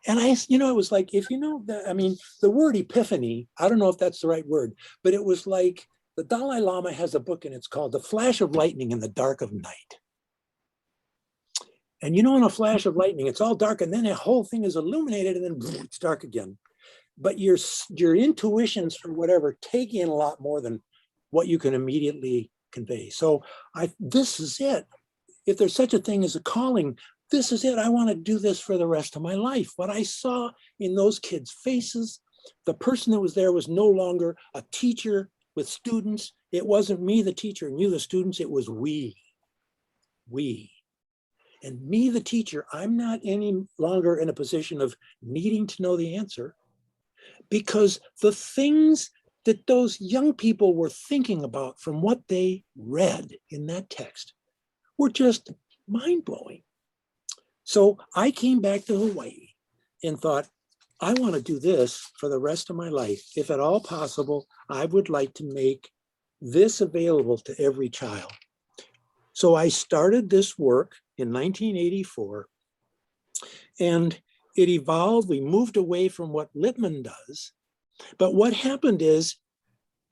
[SPEAKER 5] And it was like, if you know, the word epiphany, I don't know if that's the right word, but it was like the Dalai Lama has a book and it's called The Flash of Lightning in the Dark of Night. And in a flash of lightning, it's all dark and then the whole thing is illuminated and then boom, it's dark again. But your intuitions for whatever take in a lot more than what you can immediately convey. So this is it. If there's such a thing as a calling, this is it. I want to do this for the rest of my life. What I saw in those kids' faces, the person that was there was no longer a teacher with students. It wasn't me, the teacher, and you, the students. It was we. And me, the teacher, I'm not any longer in a position of needing to know the answer. because the things that those young people were thinking about from what they read in that text were just mind-blowing. So I came back to Hawaii and thought, I want to do this for the rest of my life. If at all possible, I would like to make this available to every child. So I started this work in 1984, and it evolved. We moved away from what Littman does. But what happened is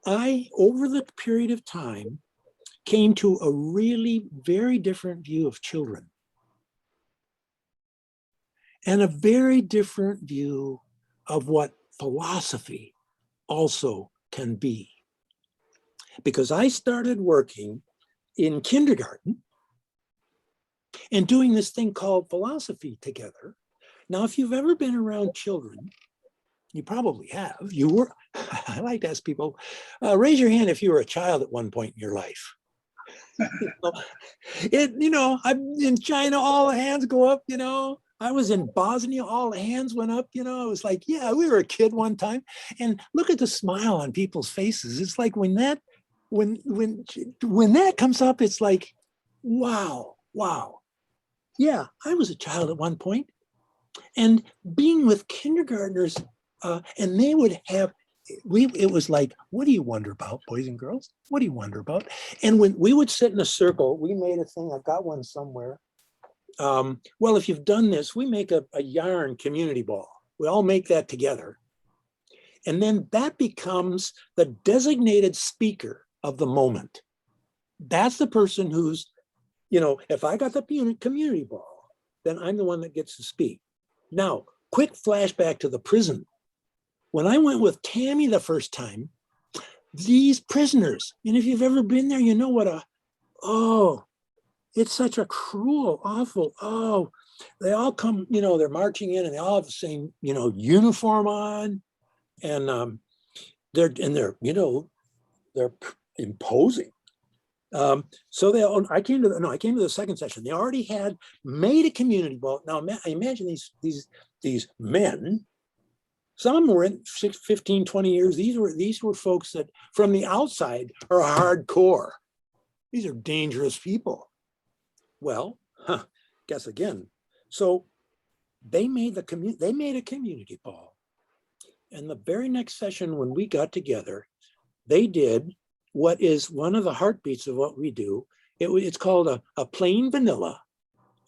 [SPEAKER 5] I, over the period of time, came to a really very different view of children and a very different view of what philosophy also can be. Because I started working in kindergarten and doing this thing called philosophy together. Now, if you've ever been around children, you probably have. You were, I like to ask people, raise your hand if you were a child at one point in your life. I'm in China, all the hands go up, I was in Bosnia, all the hands went up, I was like, yeah, we were a kid one time. And look at the smile on people's faces. It's like when that comes up, it's like, wow. Yeah, I was a child at one point. And being with kindergartners, and they would have, it was like, what do you wonder about, boys and girls? What do you wonder about? And when we would sit in a circle, we made a thing, I've got one somewhere. Well, if you've done this, we make a yarn community ball. We all make that together. And then that becomes the designated speaker of the moment. That's the person who's, if I got the community ball, then I'm the one that gets to speak. Now, quick flashback to the prison. When I went with Tammy the first time, these prisoners, and if you've ever been there, you know what it's such a cruel, awful, they all come, they're marching in and they all have the same, uniform on, and they're imposing. So I came to the second session. They already had made a community ball. Now imagine these men. Some of them were in 15, 20 years. These were folks that from the outside are hardcore. These are dangerous people. Well, guess again. So they made a community ball. And the very next session when we got together, they did what is one of the heartbeats of what we do. It's called a plain vanilla.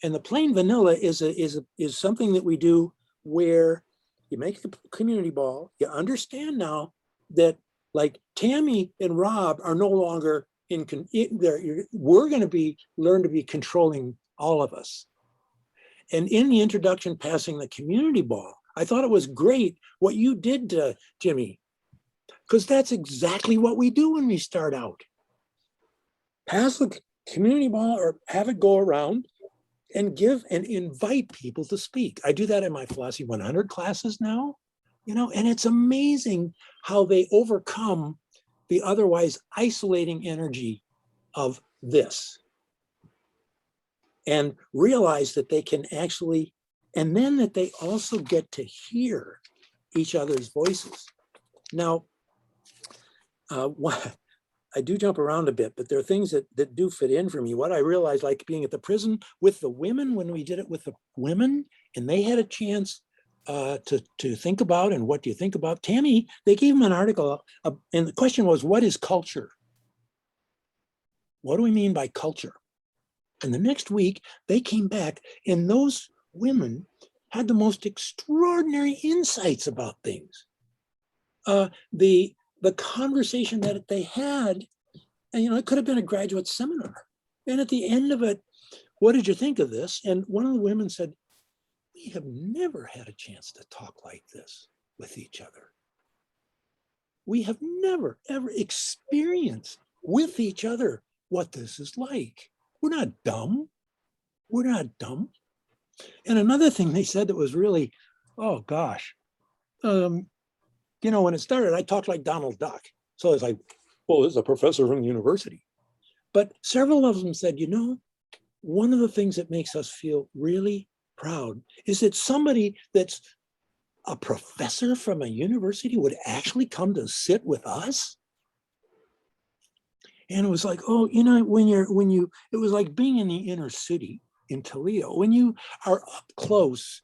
[SPEAKER 5] And the plain vanilla is something that we do where you make the community ball. You understand now that like Tammy and Rob are no longer we're going to learn to be controlling all of us. And in the introduction, passing the community ball, I thought it was great what you did, Jimmy, because that's exactly what we do when we start out. Pass the community ball or have it go around and give and invite people to speak. I do that in my Philosophy 100 classes now, and it's amazing how they overcome the otherwise isolating energy of this and realize that they can actually, and then that they also get to hear each other's voices. Now, I do jump around a bit, but there are things that do fit in for me. What I realized, like being at the prison with the women, when we did it with the women, and they had a chance to think about, and what do you think about? Tammy, they gave them an article, and the question was, what is culture? What do we mean by culture? And the next week, they came back, and those women had the most extraordinary insights about things. The conversation that they had, and it could have been a graduate seminar. And at the end of it, what did you think of this? And one of the women said, we have never had a chance to talk like this with each other. We have never, ever experienced with each other what this is like. We're not dumb. We're not dumb. And another thing they said that was really, oh gosh, when it started, I talked like Donald Duck. So it's like, well, this is a professor from the university. But several of them said, one of the things that makes us feel really proud is that somebody that's a professor from a university would actually come to sit with us? And it was like, oh, you know, it was like being in the inner city in Toledo. When you are up close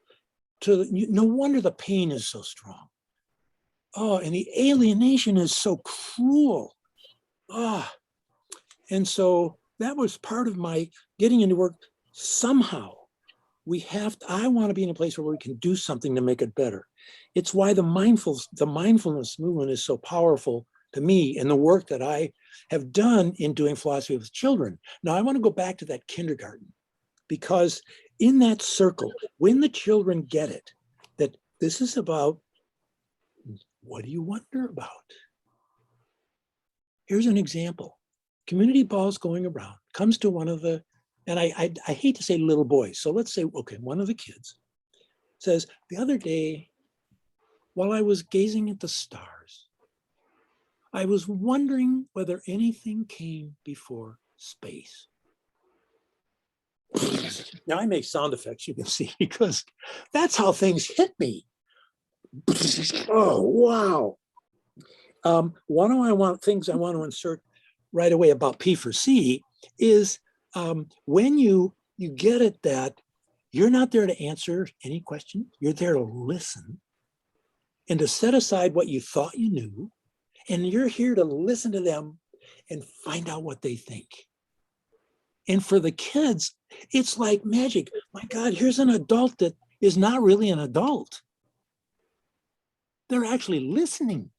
[SPEAKER 5] to, no wonder the pain is so strong. Oh, and the alienation is so cruel. Ah, and so that was part of my getting into work. Somehow I want to be in a place where we can do something to make it better. It's why the mindfulness movement is so powerful to me and the work that I have done in doing philosophy with children. Now I want to go back to that kindergarten, because in that circle, when the children get it, that this is about, what do you wonder about? Here's an example. Community balls going around, comes to one of the, and I hate to say little boys, so let's say, okay, one of the kids says, the other day, while I was gazing at the stars, I was wondering whether anything came before space. Now I make sound effects, you can see, because that's how things hit me. Oh, wow. One of things I want to insert right away about P for C is when you get it that you're not there to answer any question, you're there to listen and to set aside what you thought you knew, and you're here to listen to them and find out what they think. And for the kids, it's like magic. My God, here's an adult that is not really an adult. They're actually listening.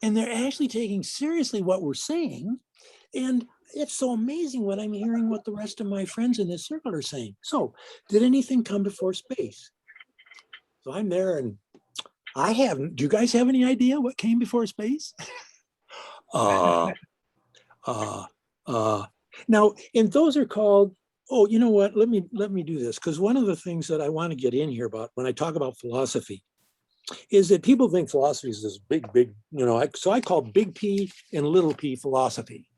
[SPEAKER 5] And they're actually taking seriously what we're saying. And it's so amazing when I'm hearing what the rest of my friends in this circle are saying. So, did anything come before space? So I'm there and I haven't. Do you guys have any idea what came before space? Now, and those are called, oh, you know what? Let me do this, because one of the things that I want to get in here about when I talk about philosophy is that people think philosophy is this big, you know, so I call big P and little p philosophy.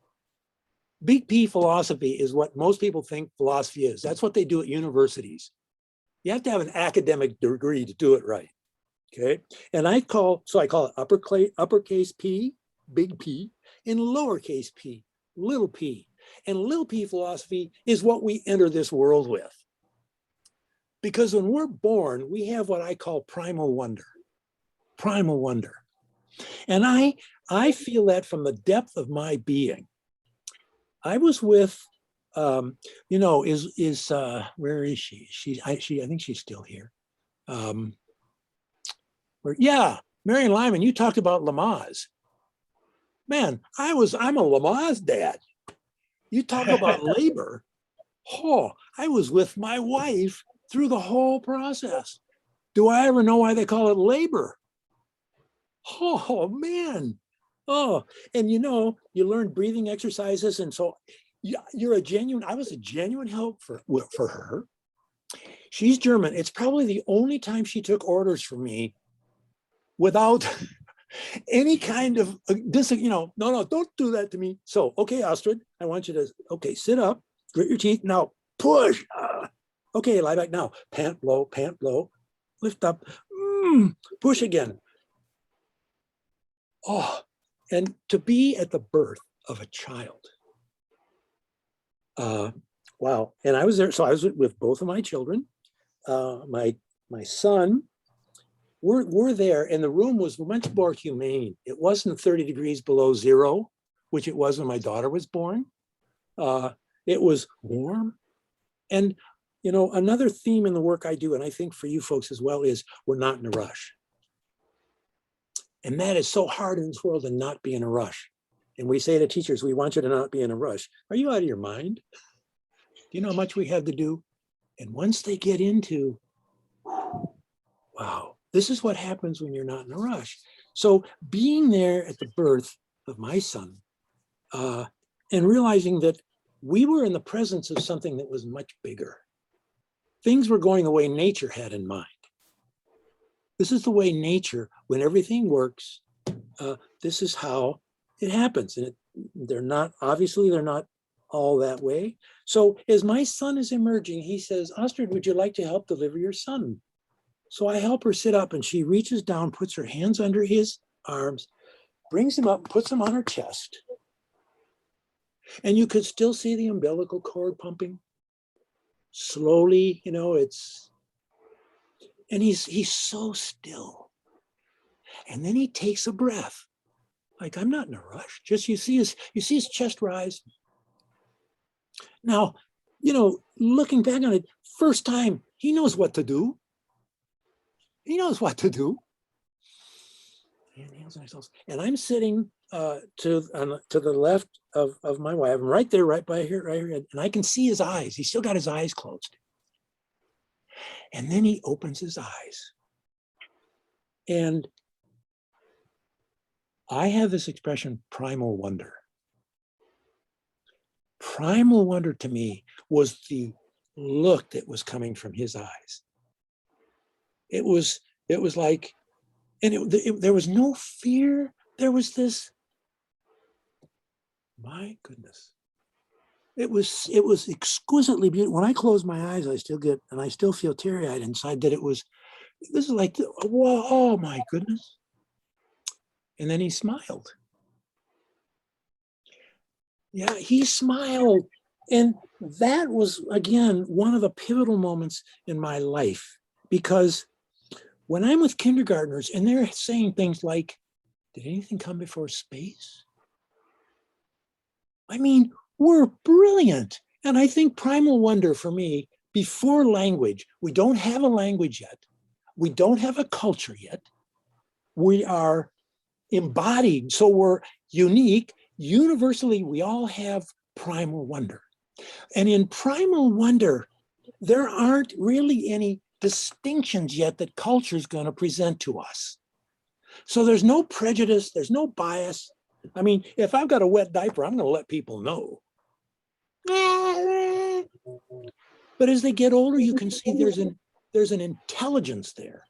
[SPEAKER 5] Big P philosophy is what most people think philosophy is. That's what they do at universities. You have to have an academic degree to do it right, okay? And I call it uppercase P, big P, and lowercase p, little p. And little p philosophy is what we enter this world with. Because when we're born, we have what I call primal wonder. Primal wonder. And I feel that from the depth of my being. I was with, you know, where is she? I think she's still here. Yeah, Marion Lyman, you talked about Lamaze. Man, I'm a Lamaze dad. You talk about labor. Oh, I was with my wife through the whole process. Do I ever know why they call it labor? Oh, man. Oh, and you know, you learn breathing exercises. And so I was a genuine help for her. She's German. It's probably the only time she took orders from me without any kind of, you know, no, don't do that to me. So, okay, Astrid, I want you to, okay, sit up, grit your teeth. Now, push. Okay, lie back now. Pant, blow, lift up, push again. Oh, and to be at the birth of a child. Wow. And I was there. So I was with both of my children. My son, we're there, and the room was much more humane. It wasn't 30 degrees below zero, which it was when my daughter was born. It was warm. And, you know, another theme in the work I do, and I think for you folks as well, is we're not in a rush. And that is so hard in this world to not be in a rush. And we say to teachers, we want you to not be in a rush. Are you out of your mind? Do you know how much we have to do? And once they get into, wow, this is what happens when you're not in a rush. So being there at the birth of my son and realizing that we were in the presence of something that was much bigger. Things were going the way nature had in mind. This is the way nature, when everything works, this is how it happens. And they're not all that way. So as my son is emerging, he says, Astrid, would you like to help deliver your son? So I help her sit up and she reaches down, puts her hands under his arms, brings him up, and puts him on her chest. And you could still see the umbilical cord pumping slowly, you know, and he's so still. And then he takes a breath. Like, I'm not in a rush. Just you see his chest rise. Now, you know, looking back on it, first time, he knows what to do. He knows what to do. And I'm sitting to the left of my wife. I'm right there, right by here, and I can see his eyes. He's still got his eyes closed. And then he opens his eyes. And I have this expression, primal wonder. Primal wonder to me was the look that was coming from his eyes. It was like, and there was no fear. There was this, my goodness. It was exquisitely beautiful. When I close my eyes, I still feel teary-eyed inside that this is like, whoa, oh my goodness. And then he smiled. Yeah, he smiled. And that was, again, one of the pivotal moments in my life, because when I'm with kindergartners and they're saying things like, did anything come before space? I mean, we're brilliant. And I think primal wonder for me, before language, we don't have a language yet. We don't have a culture yet. We are embodied, so we're unique. Universally, we all have primal wonder. And in primal wonder, there aren't really any distinctions yet that culture is going to present to us. So there's no prejudice, there's no bias. I mean, if I've got a wet diaper, I'm going to let people know. But as they get older, you can see there's an intelligence there.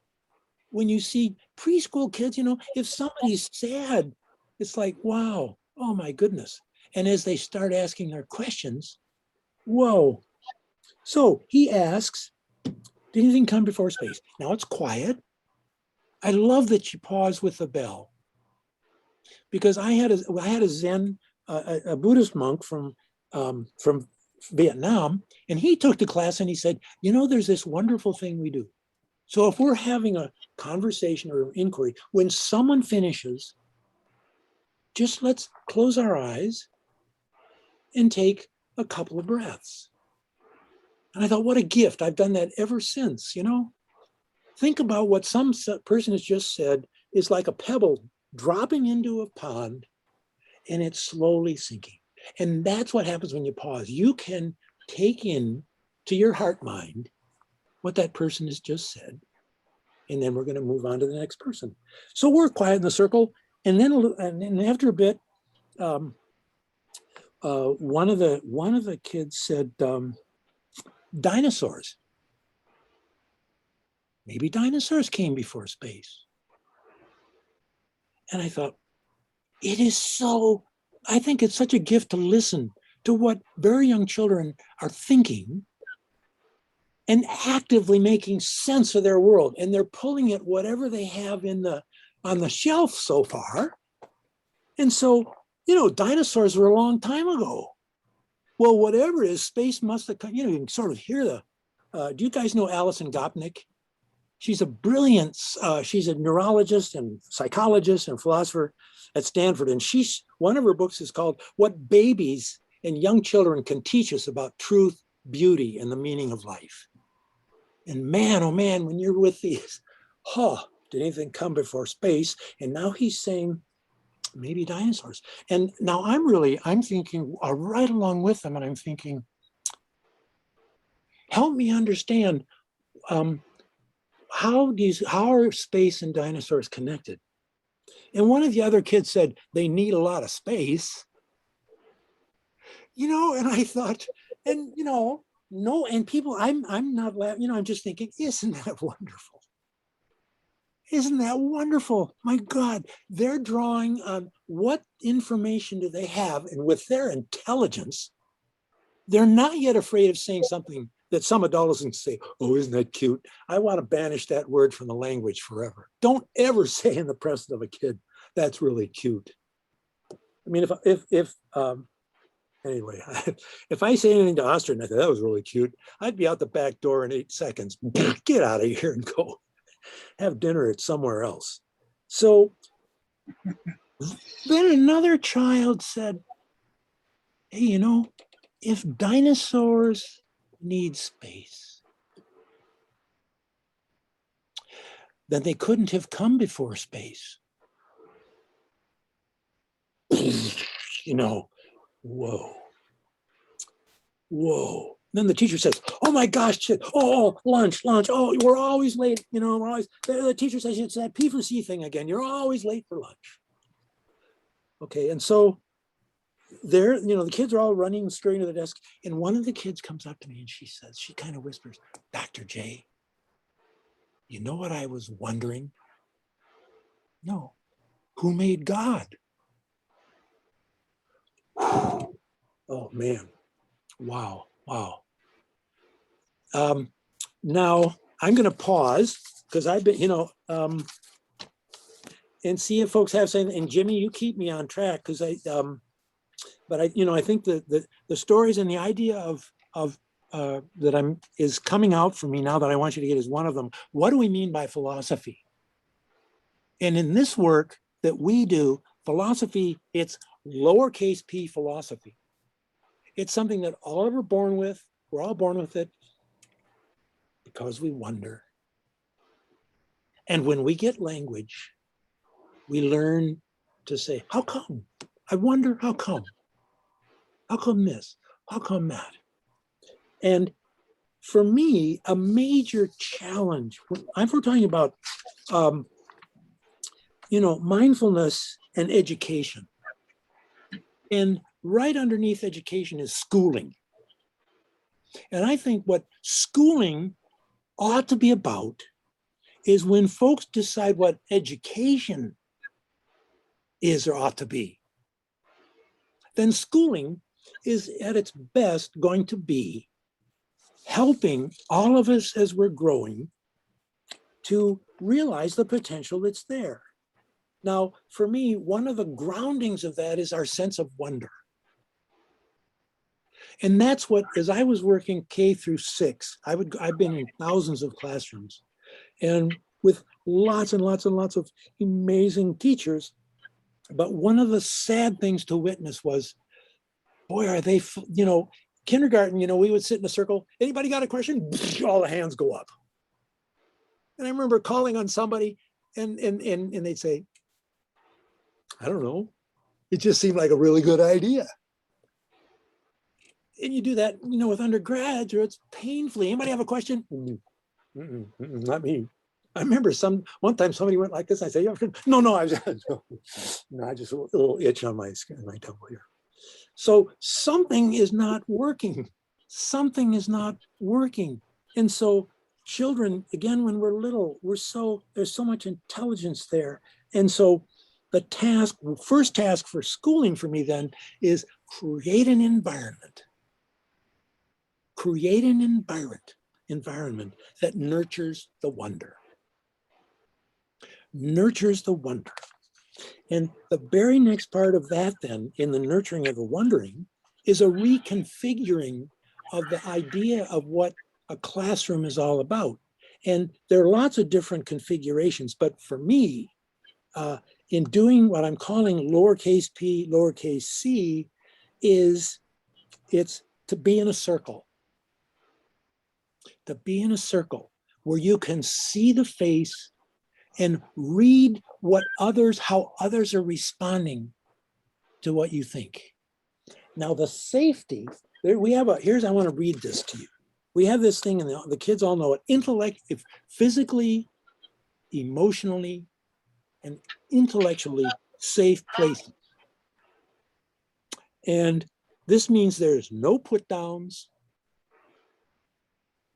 [SPEAKER 5] When you see preschool kids, you know, if somebody's sad, it's like, wow, oh my goodness. And as they start asking their questions, whoa. So he asks, did anything come before space? Now it's quiet. I love that you pause with the bell, because I had a Zen, a Buddhist monk from Vietnam, and he took the class and he said, you know, there's this wonderful thing we do. So if we're having a conversation or an inquiry, when someone finishes, just let's close our eyes and take a couple of breaths. And I thought, what a gift. I've done that ever since, you know. Think about what some person has just said is like a pebble dropping into a pond and it's slowly sinking. And that's what happens when you pause. You can take in to your heart mind what that person has just said. And then we're going to move on to the next person. So we're quiet in the circle. And then after a bit, one of the kids said, dinosaurs. Maybe dinosaurs came before space. And I thought, I think it's such a gift to listen to what very young children are thinking and actively making sense of their world. And they're pulling at whatever they have on the shelf so far. And so, you know, dinosaurs were a long time ago. Well, whatever it is, space must have come, you know, you can sort of hear do you guys know Alison Gopnik? She's a brilliant, she's a neurologist and psychologist and philosopher at Stanford. And one of her books is called What Babies and Young Children Can Teach Us About Truth, Beauty, and the Meaning of Life. And man, oh man, when you're with these, did anything come before space? And now he's saying, maybe dinosaurs. And now I'm thinking right along with them, and I'm thinking, help me understand, how are space and dinosaurs connected? And one of the other kids said, they need a lot of space. You know, and I thought, and you know, no, and people, I'm not laughing, you know, I'm just thinking, isn't that wonderful? Isn't that wonderful? My God, they're drawing on what information do they have, and with their intelligence, they're not yet afraid of saying something that some adolescents say, oh, isn't that cute? I want to banish that word from the language forever. Don't ever say in the presence of a kid, that's really cute. I mean, anyway, if I say anything to Austin, I thought that was really cute, I'd be out the back door in 8 seconds. Get out of here and go have dinner at somewhere else. So then another child said, hey, you know, if dinosaurs need space, then they couldn't have come before space. You know, whoa. Whoa. Then the teacher says, oh my gosh, shit. Oh, lunch. Oh, we're always late. You know, the teacher says it's that P for C thing again. You're always late for lunch. Okay, and so there, you know, the kids are all running straight to the desk. And one of the kids comes up to me and she says, she kind of whispers, Dr. J, you know what I was wondering? No, who made God? Oh man, wow. Now I'm going to pause because I've been, you know, and see if folks have something. And Jimmy, you keep me on track because but I, you know, I think the stories and the idea of that is coming out for me now that I want you to get is one of them. What do we mean by philosophy? And in this work that we do, philosophy, it's lowercase p philosophy. It's something that all are born with. We're all born with it because we wonder. And when we get language, we learn to say, how come? I wonder, how come? How come this? How come that? And for me, a major challenge, if we're talking about, you know, mindfulness and education. And right underneath education is schooling. And I think what schooling ought to be about is when folks decide what education is or ought to be, then schooling is at its best going to be helping all of us as we're growing to realize the potential that's there. Now, for me, one of the groundings of that is our sense of wonder. And that's what, as I was working K through 6, I've been in thousands of classrooms and with lots and lots and lots of amazing teachers. But one of the sad things to witness was, boy, are they, you know, kindergarten, you know, we would sit in a circle. Anybody got a question? All the hands go up. And I remember calling on somebody and they'd say, I don't know. It just seemed like a really good idea. And you do that, you know, with undergraduates painfully. Anybody have a question? Not me. I remember one time somebody went like this. I said, no, I just a little itch on my skin, my temple here. So something is not working. Something is not working. And so children, again, when we're little, there's so much intelligence there. And so the first task for schooling for me then is create an environment. Create an environment that nurtures the wonder. Nurtures the wonder. And the very next part of that then, in the nurturing of the wondering, is a reconfiguring of the idea of what a classroom is all about. And there are lots of different configurations, but for me, in doing what I'm calling lowercase p, lowercase c, it's to be in a circle. To be in a circle where you can see the face and read how others are responding to what you think. Now the safety, I want to read this to you. We have this thing, and the kids all know it, physically, emotionally, and intellectually safe places. And this means there's no put downs,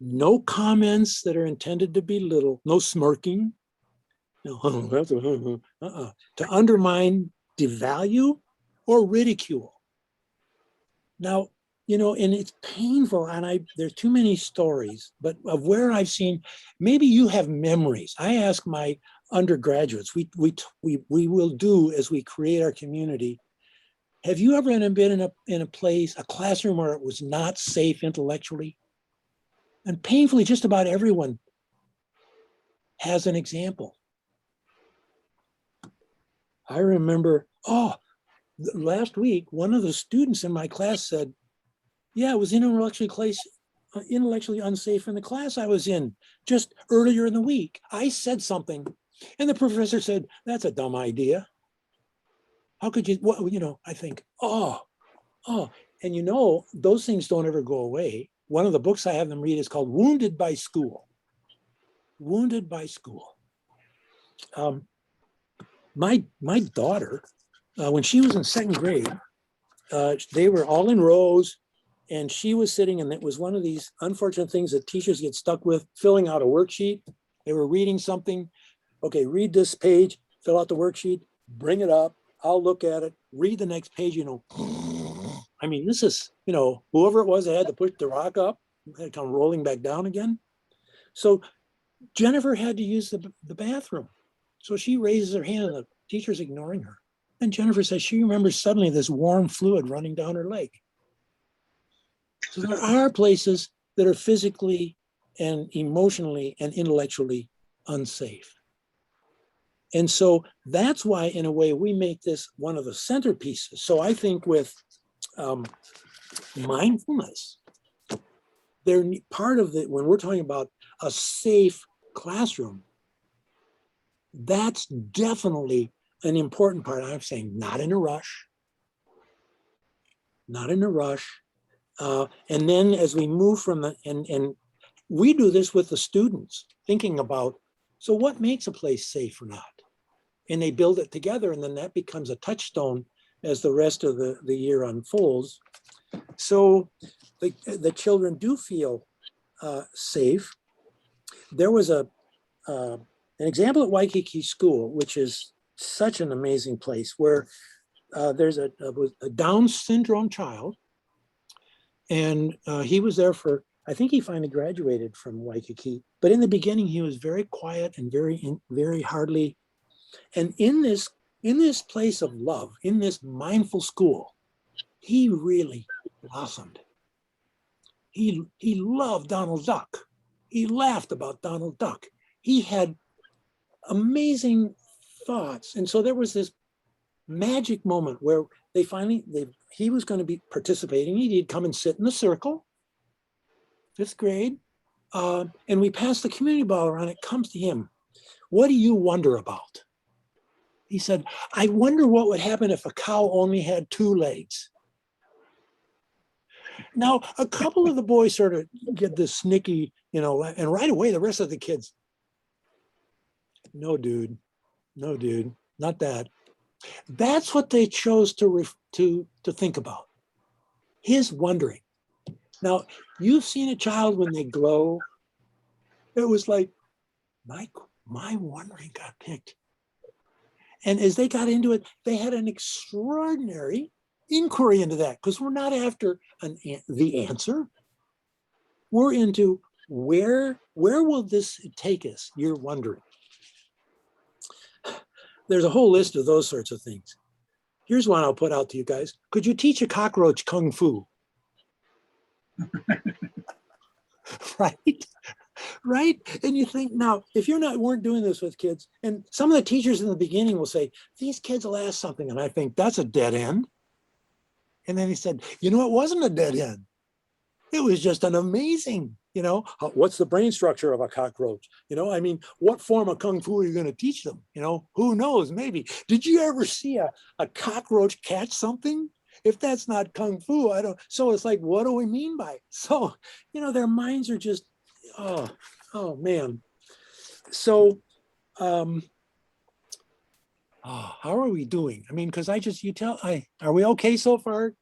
[SPEAKER 5] no comments that are intended to belittle, no smirking, to undermine, devalue, or ridicule. Now, and it's painful. And there's too many stories, but of where I've seen, maybe you have memories. I ask my undergraduates, we will do as we create our community. Have you ever been in a place, a classroom where it was not safe intellectually? And painfully, just about everyone has an example. I remember, last week, one of the students in my class said, yeah, it was intellectually unsafe in the class I was in just earlier in the week. I said something and the professor said, that's a dumb idea. How could you, I think, and those things don't ever go away. One of the books I have them read is called Wounded by School. Wounded by School. My daughter, when she was in second grade, they were all in rows and she was sitting, and it was one of these unfortunate things that teachers get stuck with, filling out a worksheet. They were reading something. Okay, read this page, fill out the worksheet, bring it up. I'll look at it, read the next page, I mean, this is, whoever it was that had to push the rock up, had to come rolling back down again. So Jennifer had to use the bathroom. So she raises her hand and the teacher's ignoring her. And Jennifer says she remembers suddenly this warm fluid running down her leg. So there are places that are physically and emotionally and intellectually unsafe. And so that's why, in a way, we make this one of the centerpieces. So I think with mindfulness, they're part of it when we're talking about a safe classroom. That's definitely an important part. I'm saying not in a rush, not in a rush. And then as we move from and we do this with the students, thinking about, so what makes a place safe or not? And they build it together, and then that becomes a touchstone as the rest of the year unfolds. So the children do feel safe. There was an example at Waikiki School, which is such an amazing place, where there's a Down syndrome child, and he was there for, I think he finally graduated from Waikiki, but in the beginning he was very quiet and very hardly. And in this place of love, in this mindful school, he really blossomed. He loved Donald Duck. He laughed about Donald Duck. He had amazing thoughts. And so there was this magic moment where he was going to be participating. He'd come and sit in the circle, 5th grade. And we passed the community ball around. It comes to him. What do you wonder about? He said, I wonder what would happen if a cow only had 2 legs. Now, a couple of the boys sort of get this snicky, and right away the rest of the kids, no, dude, not that. That's what they chose to think about, his wondering. Now, you've seen a child when they glow. It was like, my wondering got picked. And as they got into it, they had an extraordinary inquiry into that, because we're not after the answer. We're into where will this take us? You're wondering. There's a whole list of those sorts of things. Here's one I'll put out to you guys. Could you teach a cockroach kung fu? Right? And you think, now, if weren't doing this with kids, and some of the teachers in the beginning will say, these kids will ask something, and I think that's a dead end. And then he said, it wasn't a dead end. It was just an amazing, what's the brain structure of a cockroach? What form of kung fu are you going to teach them? Who knows, maybe. Did you ever see a cockroach catch something? If that's not kung fu, I don't. So it's like, what do we mean by it? So, their minds are just, oh man. So, how are we doing? Because are we okay so far?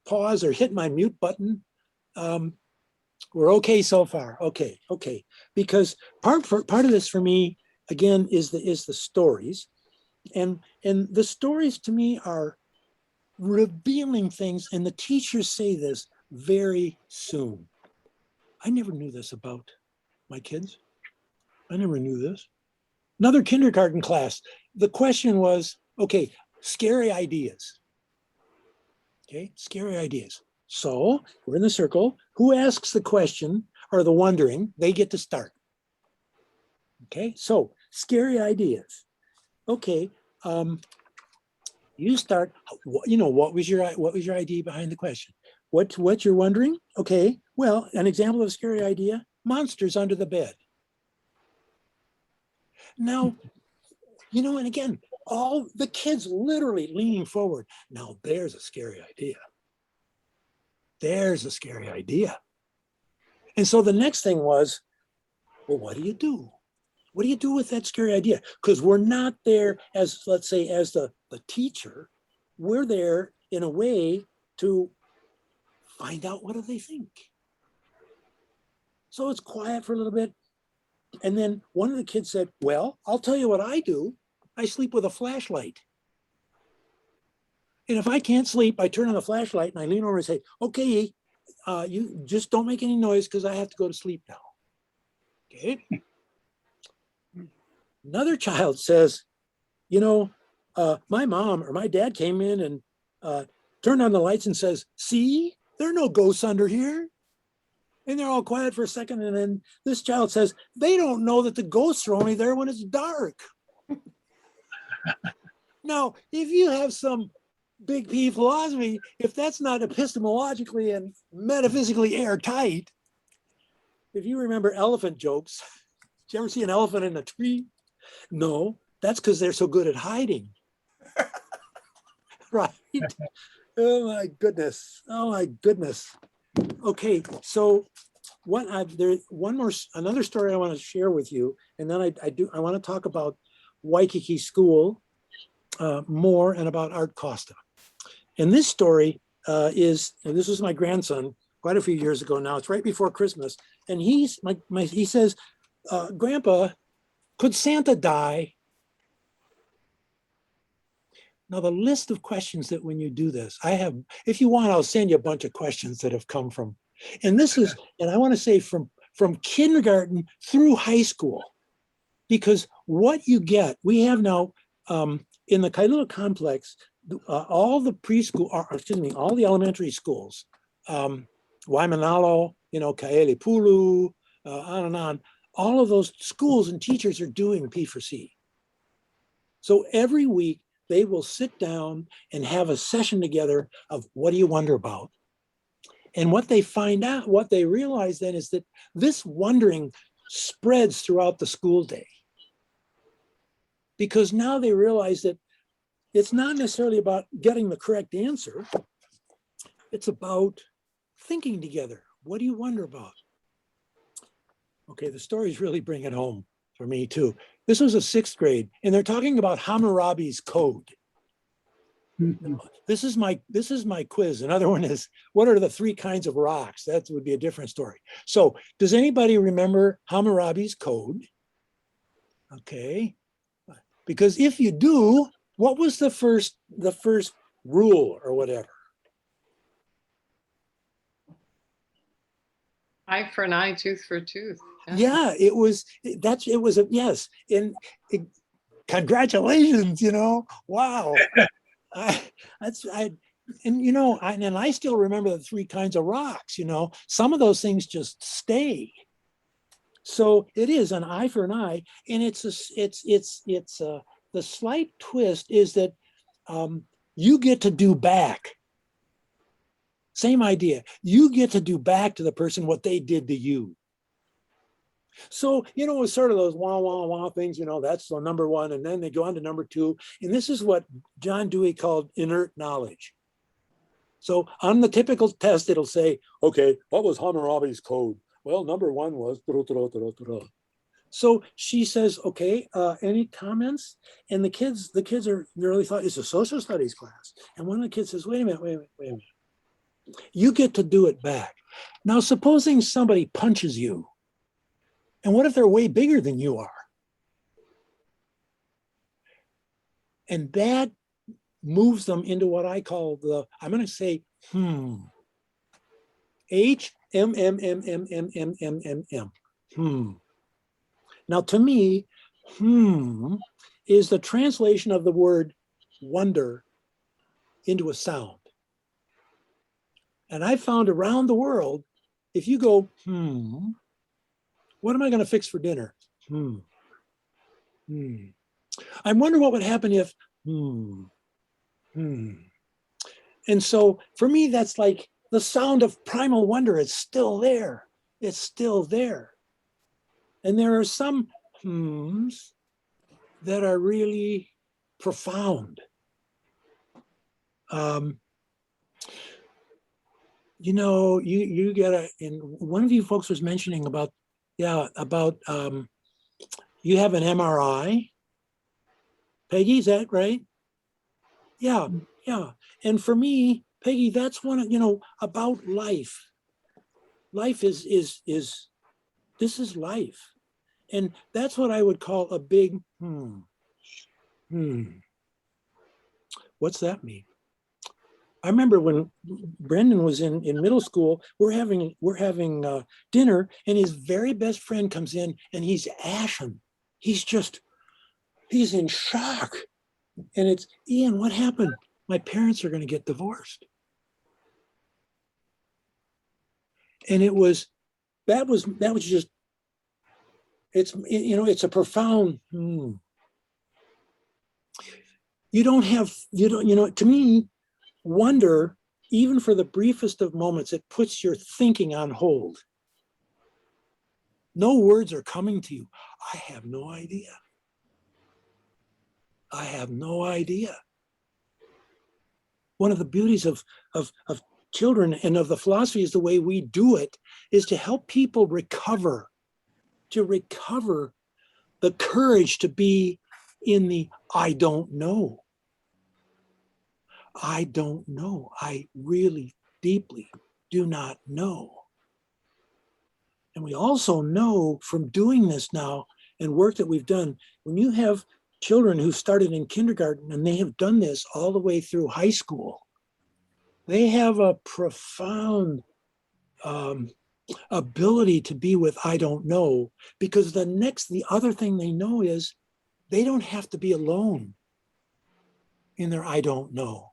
[SPEAKER 5] Pause or hit my mute button. We're okay so far. Okay. Because part of this for me, again, is the stories. And the stories to me are revealing things, and the teachers say this, very soon. I never knew this about my kids. I never knew this. Another kindergarten class. The question was, okay, scary ideas. Okay, scary ideas. So we're in the circle. Who asks the question or the wondering? They get to start. Okay, so scary ideas. Okay, you start. You know, what was your idea behind the question? What you're wondering? Okay, well, an example of a scary idea: monsters under the bed. Now, you know, and again, all the kids literally leaning forward. Now, there's a scary idea. There's a scary idea. And so the next thing was, well, what do you do? What do you do with that scary idea? Because we're not there as, let's say, as the teacher. We're there in a way to find out what do they think. So it's quiet for a little bit. And then one of the kids said, well, I'll tell you what I do. I sleep with a flashlight. And if I can't sleep, I turn on the flashlight and I lean over and say, okay, you just don't make any noise because I have to go to sleep now. Okay. Another child says, you know, my mom or my dad came in and turned on the lights and says, see, there are no ghosts under here. And they're all quiet for a second. And then this child says, they don't know that the ghosts are only there when it's dark. Now, if you have some big P philosophy, if that's not epistemologically and metaphysically airtight, if you remember elephant jokes, did you ever see an elephant in a tree? No, that's because they're so good at hiding. Right? Oh my goodness. Oh my goodness. Okay, so another story I want to share with you, and then I want to talk about Waikiki School more and about Art Costa. And this story this was my grandson quite a few years ago now. It's right before Christmas, and he says, Grandpa, could Santa die? Now, the list of questions that when you do this, I have, if you want, I'll send you a bunch of questions that have come from, and this is, and I want to say from kindergarten through high school, because what you get, we have now in the Kailua complex, all the preschool, all the elementary schools, Waimanalo, you know, Kaelipulu, on and on, all of those schools and teachers are doing P4C. So every week, they will sit down and have a session together of what do you wonder about? And what they find out, what they realize then is that this wondering spreads throughout the school day. Because now they realize that it's not necessarily about getting the correct answer. It's about thinking together. What do you wonder about? Okay, the stories really bring it home for me too. This was a 6th grade, and they're talking about Hammurabi's code. This is my quiz. Another one is, what are the 3 kinds of rocks? That would be a different story. So does anybody remember Hammurabi's code? Okay, because if you do, what was the first rule or whatever?
[SPEAKER 3] Eye for an eye, tooth for a tooth.
[SPEAKER 5] Yeah, it was yes. And congratulations, you know, wow. And you know, I still remember the 3 kinds of rocks, you know, some of those things just stay. So it is an eye for an eye. And the slight twist is that you get to do back. Same idea. You get to do back to the person what they did to you. So, you know, it's sort of those wah, wah, wah things, you know, that's the number 1. And then they go on to number 2. And this is what John Dewey called inert knowledge. So on the typical test, it'll say, okay, what was Hammurabi's code? Well, number 1 was. So she says, okay, any comments? And the kids really thought it's a social studies class. And one of the kids says, wait a minute. You get to do it back. Now, supposing somebody punches you, and what if they're way bigger than you are? And that moves them into what I call I'm going to say, HMMMMMMMM. Now, to me, is the translation of the word wonder into a sound. And I found around the world, if you go, what am I going to fix for dinner? I wonder what would happen if, And so for me, that's like the sound of primal wonder. It's still there. It's still there. And there are some that are really profound. You know, you gotta, and one of you folks was mentioning about, you have an MRI. Peggy, is that right? Yeah. And for me, Peggy, that's one, about life. Life is this is life. And that's what I would call a big What's that mean? I remember when Brendan was in middle school, we're having dinner, and his very best friend comes in and he's ashen. He's in shock. And it's, Ian, what happened? My parents are going to get divorced. And that was just, it's a profound, to me, wonder, even for the briefest of moments, it puts your thinking on hold. No words are coming to you. I have no idea. I have no idea. One of the beauties of children and of the philosophy is the way we do it is to help people recover the courage to be in the I don't know. I don't know. I really deeply do not know. And we also know from doing this now and work that we've done, when you have children who started in kindergarten and they have done this all the way through high school, they have a profound ability to be with I don't know, because the other thing they know is they don't have to be alone in their I don't know.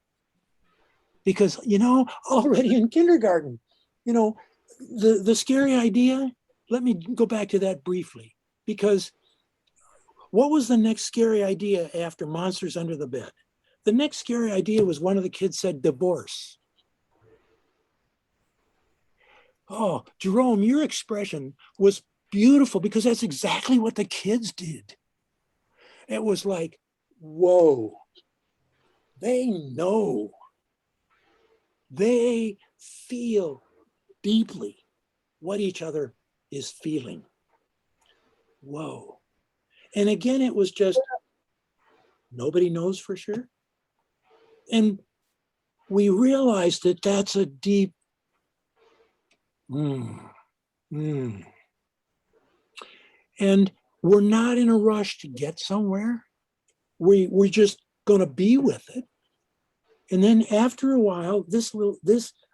[SPEAKER 5] Because, already in kindergarten, the scary idea, let me go back to that briefly, because what was the next scary idea after Monsters Under the Bed? The next scary idea was one of the kids said divorce. Oh, Jerome, your expression was beautiful because that's exactly what the kids did. It was like, whoa, they know. They feel deeply what each other is feeling. Whoa. And again, it was just, nobody knows for sure. And we realized that that's a deep, and we're not in a rush to get somewhere. We're just going to be with it. And then after a while,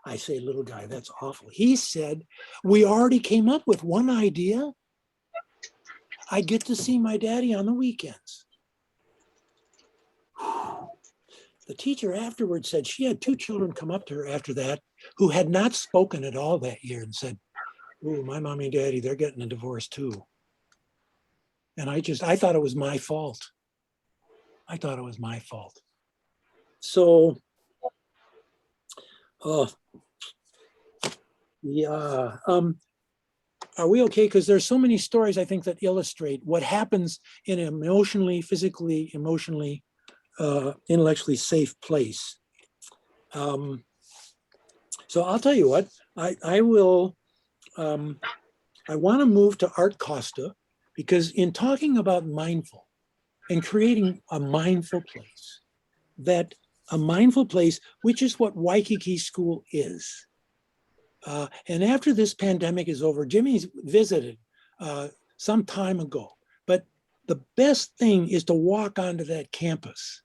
[SPEAKER 5] I say little guy, that's awful. He said, we already came up with one idea. I get to see my daddy on the weekends. The teacher afterwards said she had 2 children come up to her after that who had not spoken at all that year and said, "Ooh, my mommy and daddy, they're getting a divorce too." And I thought it was my fault. I thought it was my fault. So, yeah. Are we okay? Because there's so many stories, I think, that illustrate what happens in an emotionally, physically, emotionally, intellectually safe place. So I'll tell you what, I will, I want to move to Art Costa, because in talking about mindful and creating a mindful place, which is what Waikiki School is. And after this pandemic is over, Jimmy's visited some time ago, but the best thing is to walk onto that campus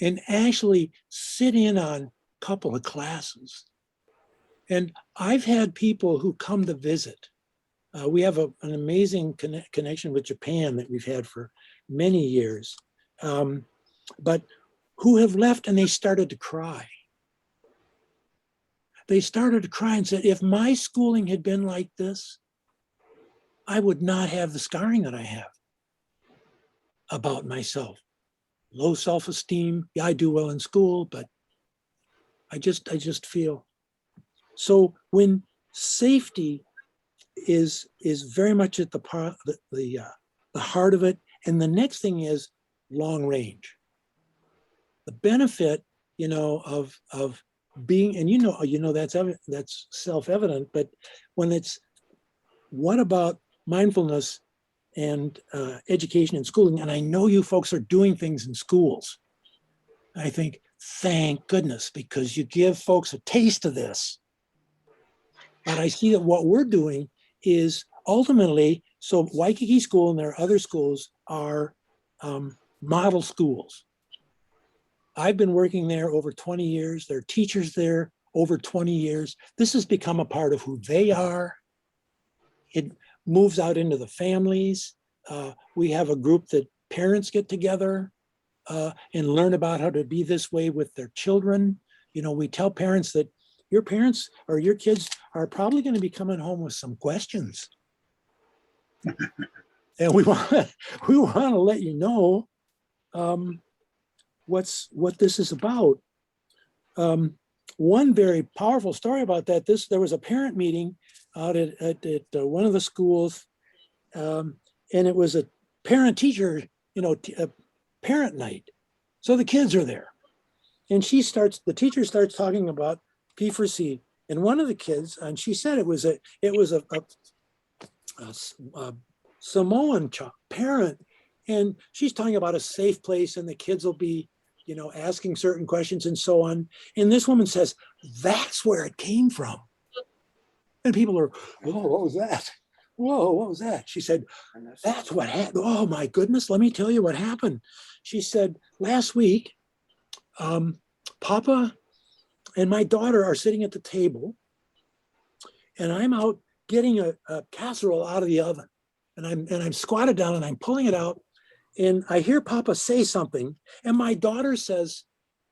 [SPEAKER 5] and actually sit in on a couple of classes And I've had people who come to visit. We have an amazing connection with Japan that we've had for many years, but who have left and they started to cry. They started to cry and said, if my schooling had been like this, I would not have the scarring that I have about myself. Low self-esteem. Yeah, I do well in school, but I just feel. So when safety is very much at the heart of it, and the next thing is long range. The benefit, of being, and that's self-evident, but when it's, what about mindfulness and education and schooling? And I know you folks are doing things in schools. I think, thank goodness, because you give folks a taste of this. But I see that what we're doing is ultimately, so Waikiki School and their other schools are model schools. I've been working there over 20 years. There are teachers there over 20 years. This has become a part of who they are. It moves out into the families. We have a group that parents get together and learn about how to be this way with their children. We tell parents that your parents or your kids are probably going to be coming home with some questions. And we want to let you know what this is about. One very powerful story about that, there was a parent meeting out at one of the schools, and it was a parent-teacher, a parent night. So the kids are there, and the teacher starts talking about P4C, and one of the kids, and she said it was a Samoan parent, and she's talking about a safe place, and the kids will be, asking certain questions and so on. And this woman says, that's where it came from. And people are, whoa, what was that? Whoa, what was that? She said, that's what happened. Oh my goodness, let me tell you what happened. She said, last week, Papa and my daughter are sitting at the table, and I'm out getting a casserole out of the oven. And I'm squatted down and I'm pulling it out, and I hear Papa say something, and my daughter says,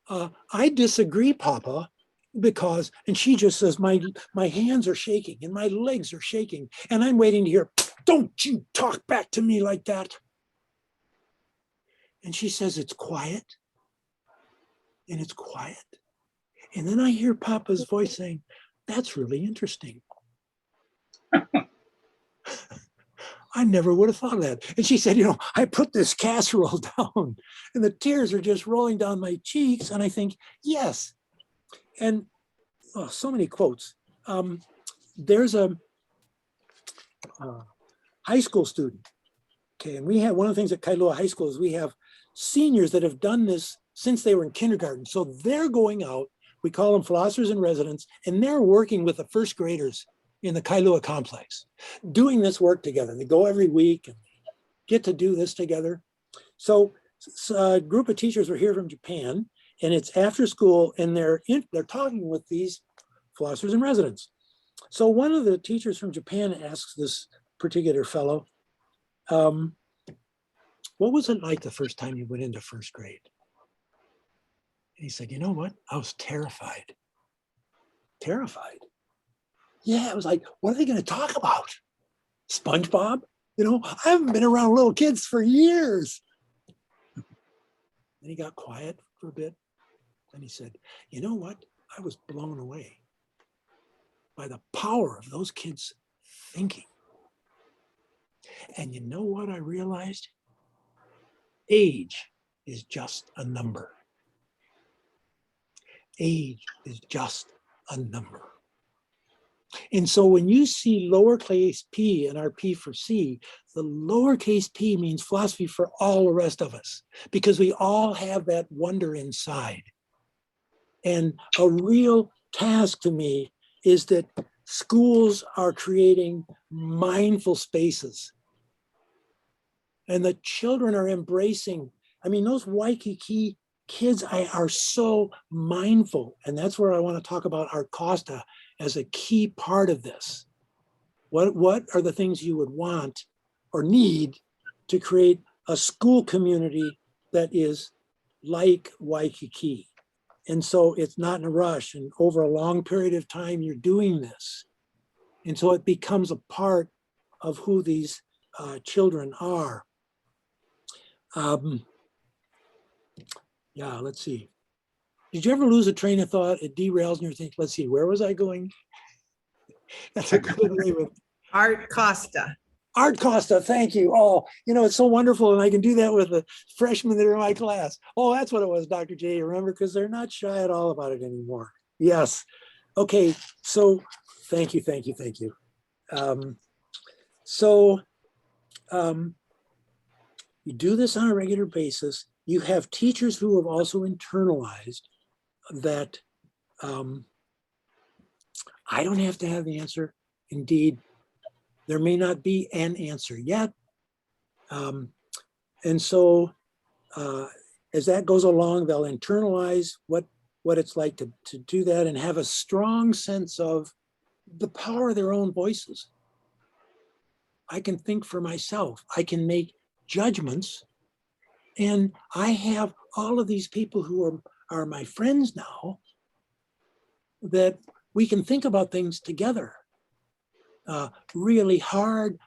[SPEAKER 5] I disagree, Papa, because, and she just says, my hands are shaking and my legs are shaking, and I'm waiting to hear, don't you talk back to me like that. And she says, it's quiet, and it's quiet. And then I hear Papa's voice saying, that's really interesting. I never would have thought of that. And she said, I put this casserole down and the tears are just rolling down my cheeks. And I think, yes. And so many quotes. There's a high school student. Okay. And we have, one of the things at Kailua High School is we have seniors that have done this since they were in kindergarten. So they're going out, we call them philosophers in residence, and they're working with the first graders in the Kailua complex, doing this work together. They go every week and get to do this together. So a group of teachers were here from Japan, and it's after school, and they're talking with these philosophers in residence. So one of the teachers from Japan asks this particular fellow, what was it like the first time you went into first grade? And he said, you know what? I was terrified. Terrified. Yeah, it was like, what are they going to talk about? SpongeBob? I haven't been around little kids for years. Then he got quiet for a bit. And he said, you know what? I was blown away by the power of those kids thinking. And you know what I realized? Age is just a number. Age is just a number. And so when you see lowercase p in our P4C, the lowercase p means philosophy for all the rest of us, because we all have that wonder inside. And a real task to me is that schools are creating mindful spaces. And the children are embracing, those Waikiki kids are so mindful. And that's where I want to talk about Art Costa as a key part of this. What are the things you would want or need to create a school community that is like Waikiki? And so it's not in a rush, and over a long period of time, you're doing this. And so it becomes a part of who these children are. Yeah, let's see. Did you ever lose a train of thought? It derails and you think, let's see, where was I going? That's a good way with
[SPEAKER 13] Art Costa.
[SPEAKER 5] Art Costa, thank you. Oh, you know, it's so wonderful. And I can do that with the freshmen that are in my class. Oh, that's what it was, Dr. J. Remember, because they're not shy at all about it anymore. Yes. Okay. So thank you, thank you, thank you. You do this on a regular basis. You have teachers who have also internalized that I don't have to have the answer. Indeed, there may not be an answer yet. And so as that goes along, they'll internalize what it's like to do that and have a strong sense of the power of their own voices. I can think for myself. I can make judgments. And I have all of these people who are my friends now that we can think about things together. Really hard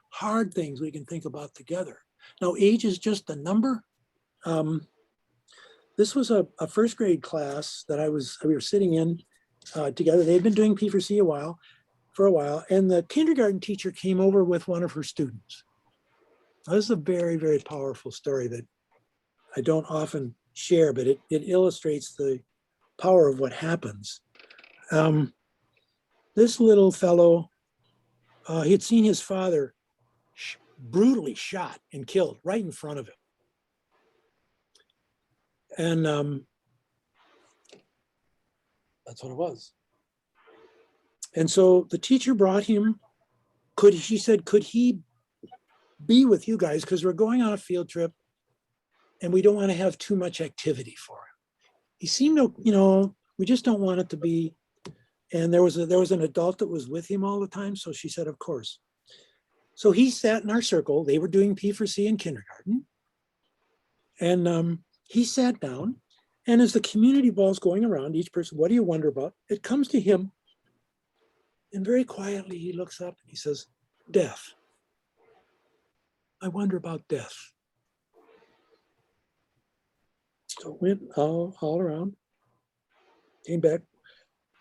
[SPEAKER 5] things we can think about together. Now, age is just a number. This was a first grade class that we were sitting in together. They'd been doing P4C for a while, and the kindergarten teacher came over with one of her students. This is a very, very powerful story that I don't often share, but it illustrates the power of what happens. This little fellow, he had seen his father brutally shot and killed right in front of him. And that's what it was. And so the teacher brought him, she said, could he be with you guys? Because we're going on a field trip and we don't want to have too much activity for him. He seemed to, we just don't want it to be. And there was an adult that was with him all the time. So she said, of course. So he sat in our circle. They were doing P4C in kindergarten. And he sat down. And as the community ball's going around, each person, what do you wonder about? It comes to him. And very quietly, he looks up and he says, death. I wonder about death. So it went all around, came back.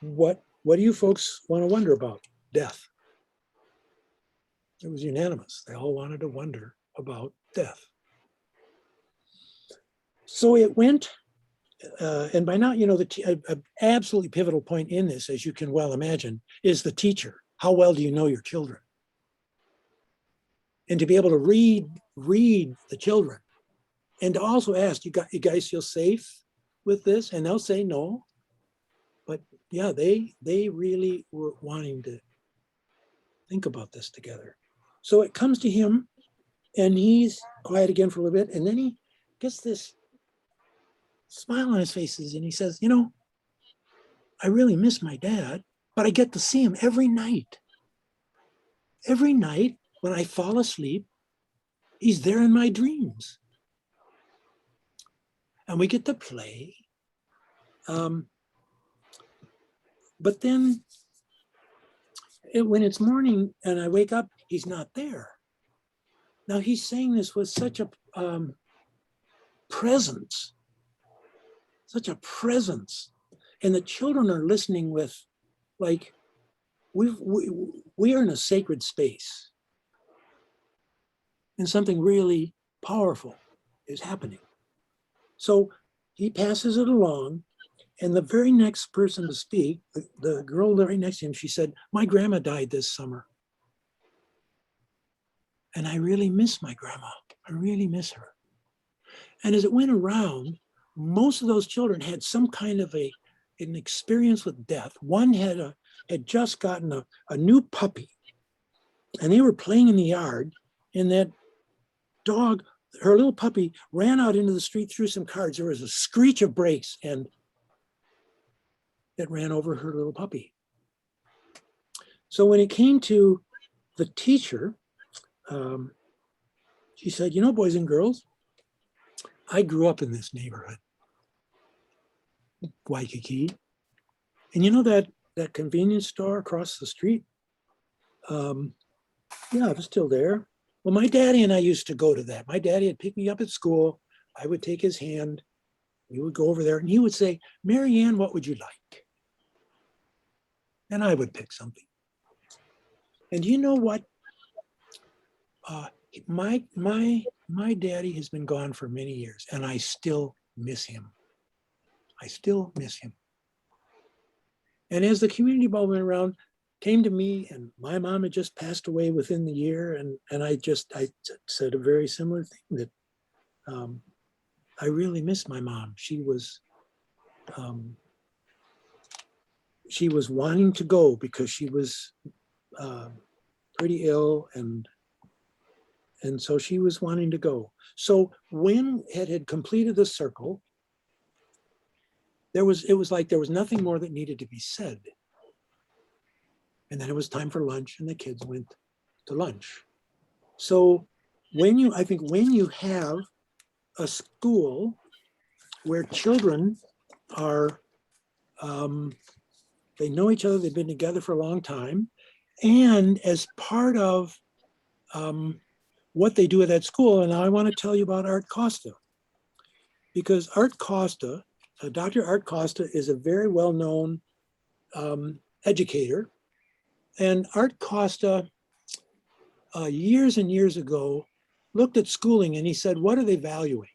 [SPEAKER 5] What do you folks want to wonder about? Death. It was unanimous. They all wanted to wonder about death. So it went, and by now, an absolutely pivotal point in this, as you can well imagine, is the teacher. How well do you know your children? And to be able to read the children, and to also ask, you guys feel safe with this? And they'll say no. But yeah, they really were wanting to think about this together. So it comes to him, and he's quiet again for a little bit, and then he gets this smile on his face, and he says, I really miss my dad, but I get to see him every night. Every night when I fall asleep, he's there in my dreams. And we get to play. But then when it's morning and I wake up, he's not there. Now he's saying this with such a presence. Such a presence, and the children are listening with, like, we are in a sacred space, and something really powerful is happening. So he passes it along, and the very next person to speak, the girl right next to him, she said, "My grandma died this summer, and I really miss my grandma. I really miss her." And as it went around, most of those children had some kind of an experience with death. One had just gotten a new puppy, and they were playing in the yard, and that dog her little puppy ran out into the street, threw some cards. There was a screech of brakes and it ran over her little puppy. So when it came to the teacher, she said, you know, boys and girls, I grew up in this neighborhood, Waikiki. And you know that convenience store across the street? Yeah, it was still there. Well, my daddy and I used to go to that. My daddy would pick me up at school. I would take his hand. We would go over there and he would say, Mary Ann, what would you like? And I would pick something. And you know what? My daddy has been gone for many years and I still miss him. I still miss him. And as the community ball went around, came to me, and my mom had just passed away within the year, and I said a very similar thing, that I really miss my mom. She was wanting to go because she was pretty ill, and so she was wanting to go. So when it had completed the circle, it was like there was nothing more that needed to be said. And then it was time for lunch and the kids went to lunch. So I think when you have a school where children are, they know each other, they've been together for a long time, and as part of what they do at that school, and I want to tell you about Art Costa, because Art Costa, Dr. Art Costa is a very well-known educator. And Art Costa, years and years ago, looked at schooling and he said, what are they valuing?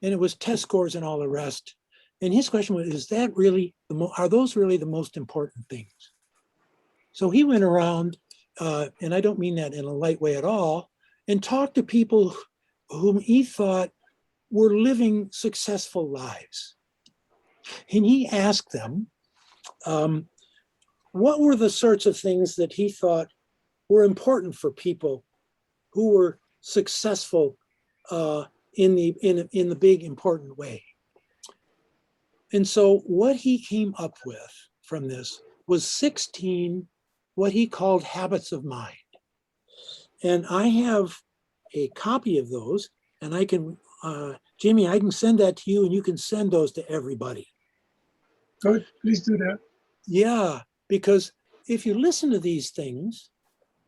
[SPEAKER 5] And it was test scores and all the rest. And his question was, are those really the most important things? So he went around, and I don't mean that in a light way at all, and talked to people whom he thought were living successful lives. And he asked them, what were the sorts of things that he thought were important for people who were successful in the big important way? And so what he came up with from this was 16 what he called habits of mind. And I have a copy of those, and I can, Jimmy, I can send that to you and you can send those to everybody.
[SPEAKER 1] Good, please do that.
[SPEAKER 5] Yeah. Because if you listen to these things,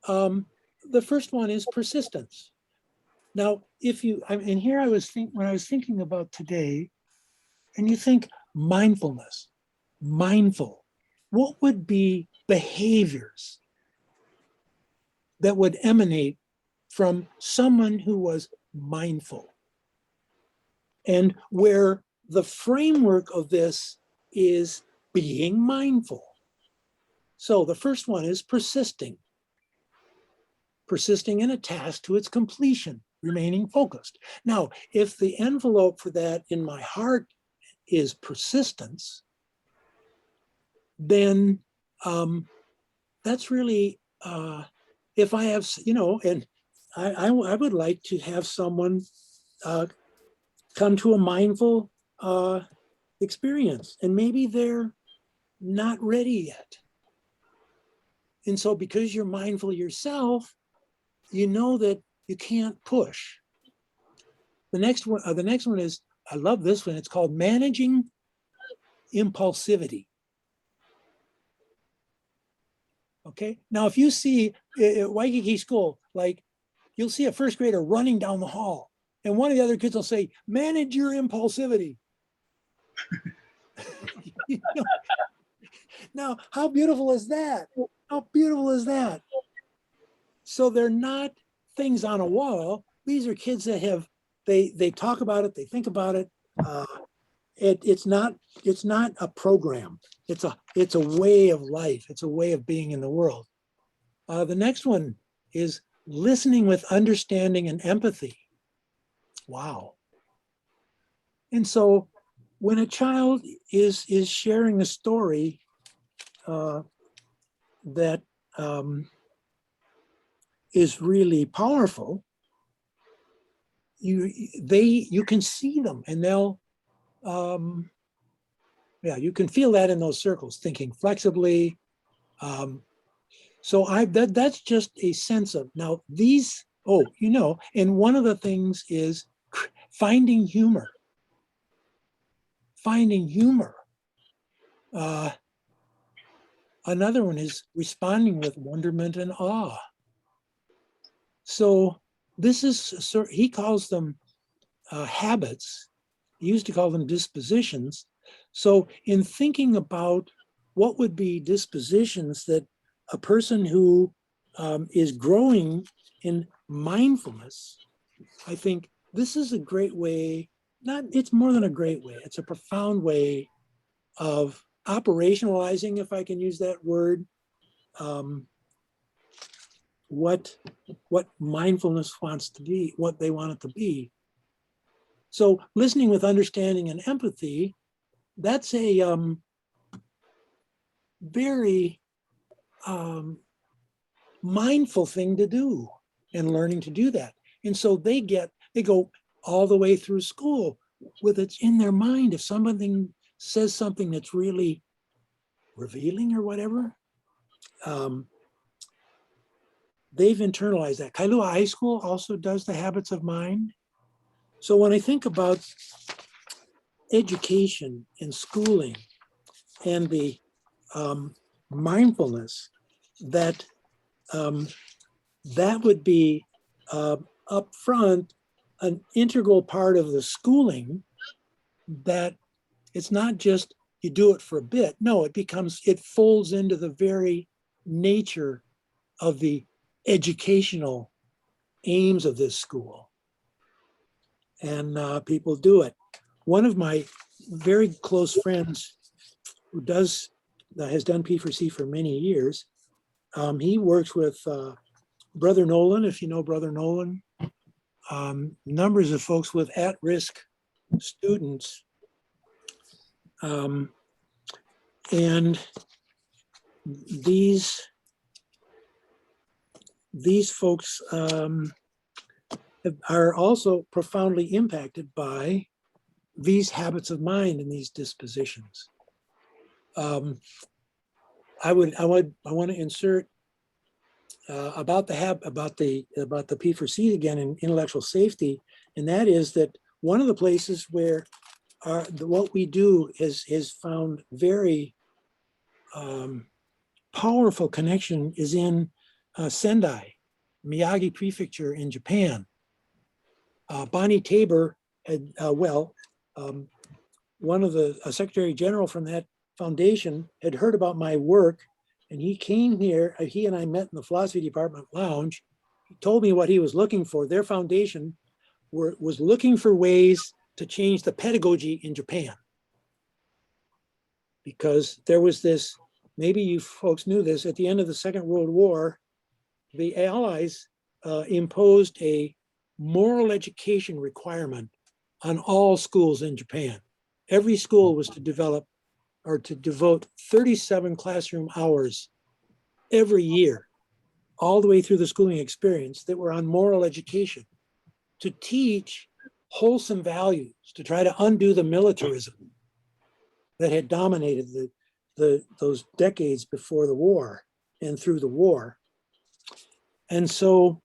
[SPEAKER 5] the first one is persistence. Now, and here I was when I was thinking about today, and you think mindfulness, mindful, what would be behaviors that would emanate from someone who was mindful? And where the framework of this is being mindful. So the first one is persisting in a task to its completion, remaining focused. Now, if the envelope for that in my heart is persistence, then that's really, if I have, and I would like to have someone come to a mindful experience, and maybe they're not ready yet. And so because you're mindful yourself, you know that you can't push. The next one is, I love this one, it's called managing impulsivity. Okay, now if you see at Waikiki School, like you'll see a first grader running down the hall and one of the other kids will say, manage your impulsivity. Now, how beautiful is that? How beautiful is that? So they're not things on a wall. These are kids that have, they talk about it, they think about it. It's not a program. It's a way of life. It's a way of being in the world. The next one is listening with understanding and empathy. Wow. And so when a child is sharing a story that is really powerful, you can see them, and they'll, yeah, you can feel that in those circles, thinking flexibly. So that's just a sense of, now these, oh, and one of the things is finding humor. Finding humor. Another one is responding with wonderment and awe. So this is, he calls them habits. He used to call them dispositions. So in thinking about what would be dispositions that a person who is growing in mindfulness, I think this is a great way, it's more than a great way, it's a profound way of operationalizing, if I can use that word, what mindfulness wants to be, what they want it to be. So listening with understanding and empathy, that's a very mindful thing to do, and learning to do that. And so they go all the way through school with it's in their mind. If somebody says something that's really revealing or whatever, they've internalized that. Kailua High School also does the habits of mind. So when I think about education and schooling and the mindfulness, that that would be up front an integral part of the schooling, that it's not just you do it for a bit. No, it folds into the very nature of the educational aims of this school. And people do it. One of my very close friends who has done P4C for many years, he works with Brother Nolan, if you know Brother Nolan, numbers of folks with at-risk students. And these folks are also profoundly impacted by these habits of mind and these dispositions. I want to insert about the P4C again in intellectual safety, and that is that one of the places where what we do is found very powerful connection is in Sendai, Miyagi Prefecture in Japan. Bonnie Tabor had, one of the Secretary General from that foundation had heard about my work, and he came here. He and I met in the philosophy department lounge. He told me what he was looking for. Their foundation was looking for ways to change the pedagogy in Japan, because there was this, maybe you folks knew this, at the end of the Second World War, the Allies imposed a moral education requirement on all schools in Japan. Every school was to develop or to devote 37 classroom hours every year, all the way through the schooling experience, that were on moral education, to teach wholesome values, to try to undo the militarism that had dominated those decades before the war and through the war. And so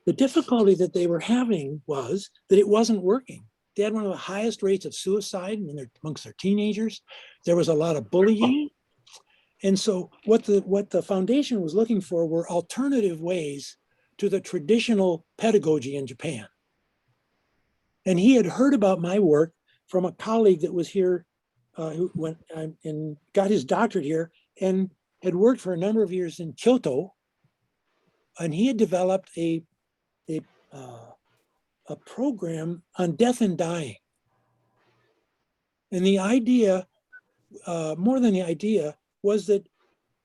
[SPEAKER 5] the difficulty that they were having was that it wasn't working. They had one of the highest rates of suicide amongst their teenagers. There was a lot of bullying. And so what the foundation was looking for were alternative ways to the traditional pedagogy in Japan. And he had heard about my work from a colleague that was here, who went and got his doctorate here and had worked for a number of years in Kyoto. And he had developed a program on death and dying. And the idea, more than the idea, was that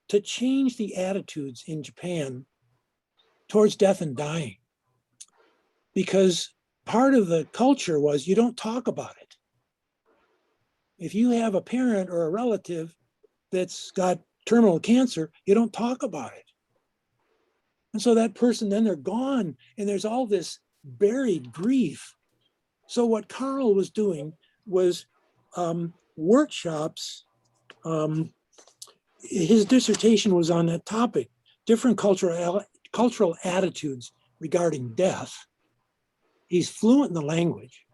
[SPEAKER 5] to change the attitudes in Japan towards death and dying. Because part of the culture was you don't talk about it. If you have a parent or a relative that's got terminal cancer, you don't talk about it. And so that person, then they're gone, and there's all this buried grief. So what Carl was doing was workshops. His dissertation was on that topic, different cultural attitudes regarding death. He's fluent in the language,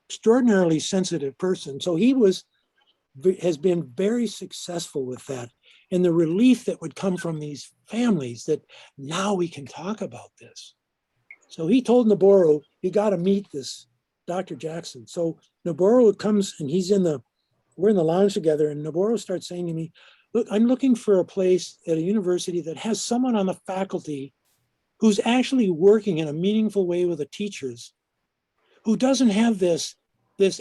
[SPEAKER 5] extraordinarily sensitive person. So he has been very successful with that. And the relief that would come from these families that now we can talk about this. So he told Noboru, you got to meet this Dr. Jackson. So Noboru comes and we're in the lounge together, and Noboru starts saying to me, look, I'm looking for a place at a university that has someone on the faculty who's actually working in a meaningful way with the teachers, who doesn't have this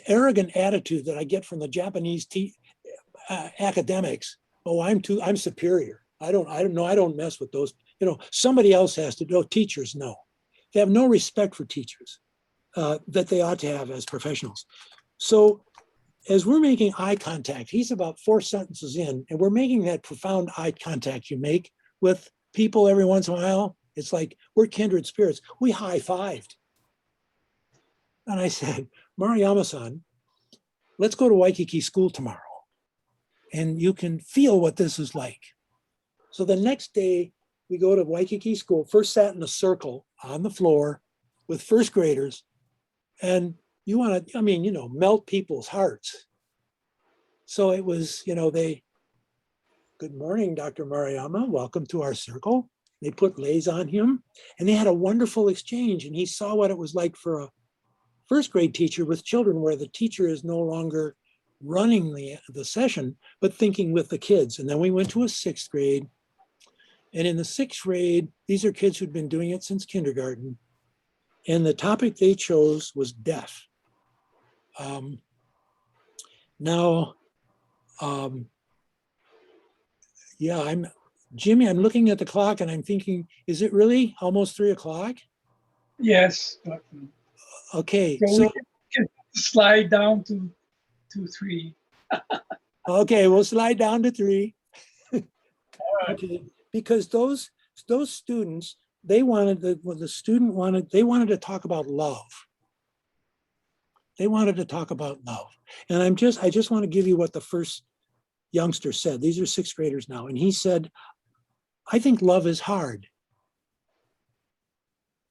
[SPEAKER 5] arrogant attitude that I get from the Japanese academics. Oh, I'm superior. I don't mess with those. Somebody else has to know. Teachers, no. They have no respect for teachers that they ought to have as professionals. So as we're making eye contact, he's about 4 sentences in, and we're making that profound eye contact you make with people every once in a while. It's like we're kindred spirits. We high-fived. And I said, Maruyama-san, let's go to Waikiki School tomorrow, and you can feel what this is like. So the next day, we go to Waikiki School, first sat in a circle on the floor with first graders, and you want to, melt people's hearts. So it was, good morning, Dr. Maruyama, welcome to our circle. They put leis on him, and they had a wonderful exchange, and he saw what it was like for a first grade teacher with children, where the teacher is no longer running the session, but thinking with the kids. And then we went to a 6th grade, and in the 6th grade, these are kids who'd been doing it since kindergarten, and the topic they chose was death. Jimmy, I'm looking at the clock and I'm thinking, is it really almost 3 o'clock?
[SPEAKER 1] Yes.
[SPEAKER 5] Okay,
[SPEAKER 1] so we can slide down to 3.
[SPEAKER 5] Okay, we'll slide down to 3. Okay, because those students, they wanted to talk about love. They wanted to talk about love. And I just want to give you what the first youngster said. These are 6th graders now. And he said, I think love is hard.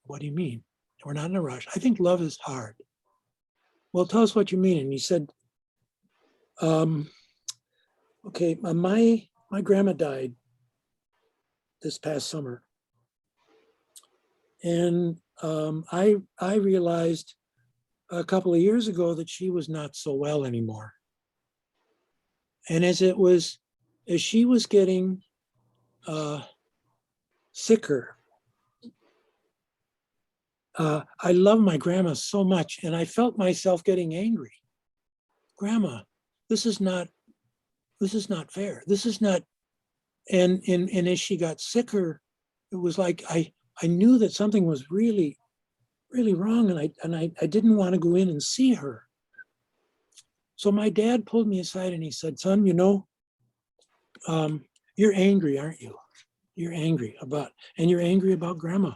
[SPEAKER 5] What do you mean? We're not in a rush. I think love is hard. Well, tell us what you mean. And he said, okay, my grandma died this past summer. And I realized a couple of years ago that she was not so well anymore. And as she was getting sicker, I love my grandma so much, and I felt myself getting angry. Grandma, this is not fair. This is not. And as she got sicker, it was like I knew that something was really, really wrong, and I didn't want to go in and see her. So my dad pulled me aside and he said, son, you're angry, aren't you? You're angry about grandma.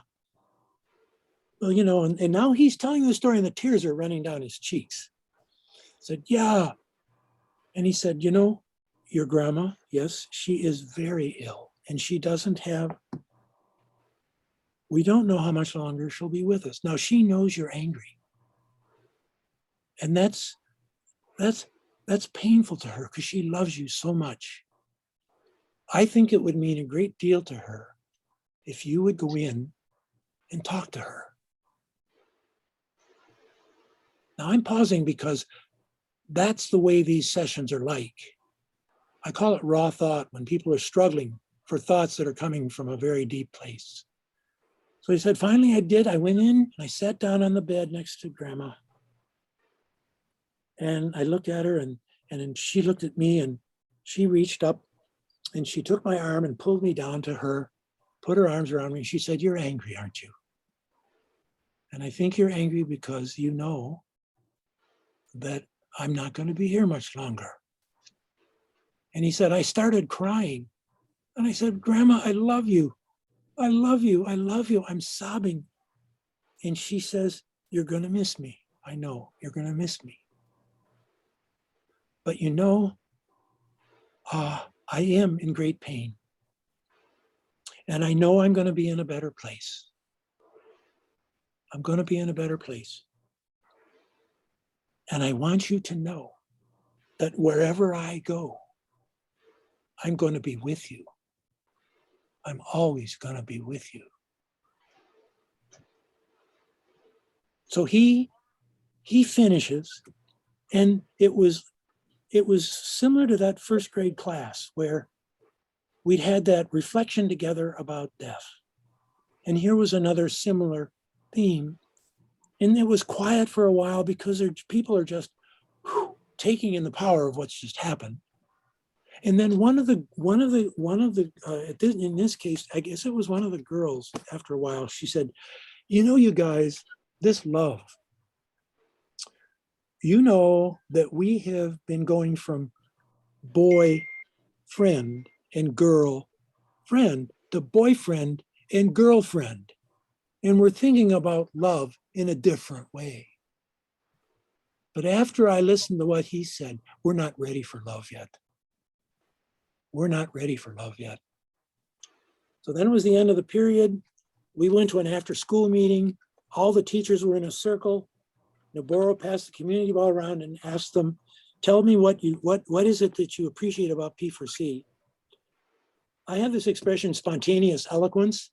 [SPEAKER 5] Well, and now he's telling the story and the tears are running down his cheeks. I said, yeah. And he said, your grandma, yes, she is very ill, and we don't know how much longer she'll be with us. Now she knows you're angry. And that's painful to her because she loves you so much. I think it would mean a great deal to her if you would go in and talk to her. Now I'm pausing because that's the way these sessions are like. I call it raw thought, when people are struggling for thoughts that are coming from a very deep place. So he said, finally I did. I went in and I sat down on the bed next to grandma. And I looked at her and then she looked at me, and she reached up and she took my arm and pulled me down to her, put her arms around me. And she said, you're angry, aren't you? And I think you're angry because you know that I'm not going to be here much longer. And he said, I started crying. And I said, Grandma, I love you. I love you. I love you. I'm sobbing. And she says, you're going to miss me. I know you're going to miss me. But you know, I am in great pain. And I know I'm going to be in a better place. I'm going to be in a better place. And I want you to know that wherever I go, I'm going to be with you. I'm always going to be with you. So he finishes, and it was similar to that first grade class where we'd had that reflection together about death. And here was another similar theme. And it was quiet for a while because people are just taking in the power of what's just happened. And then in this case, I guess it was one of the girls, after a while, she said, you know, you guys, this love, you know that we have been going from boy friend and girl friend to boyfriend and girlfriend. And we're thinking about love in a different way. But after I listened to what he said, we're not ready for love yet. We're not ready for love yet. So then it was the end of the period. We went to an after-school meeting. All the teachers were in a circle. Noboro passed the community ball around and asked them, tell me what is it that you appreciate about P4C? I have this expression, spontaneous eloquence.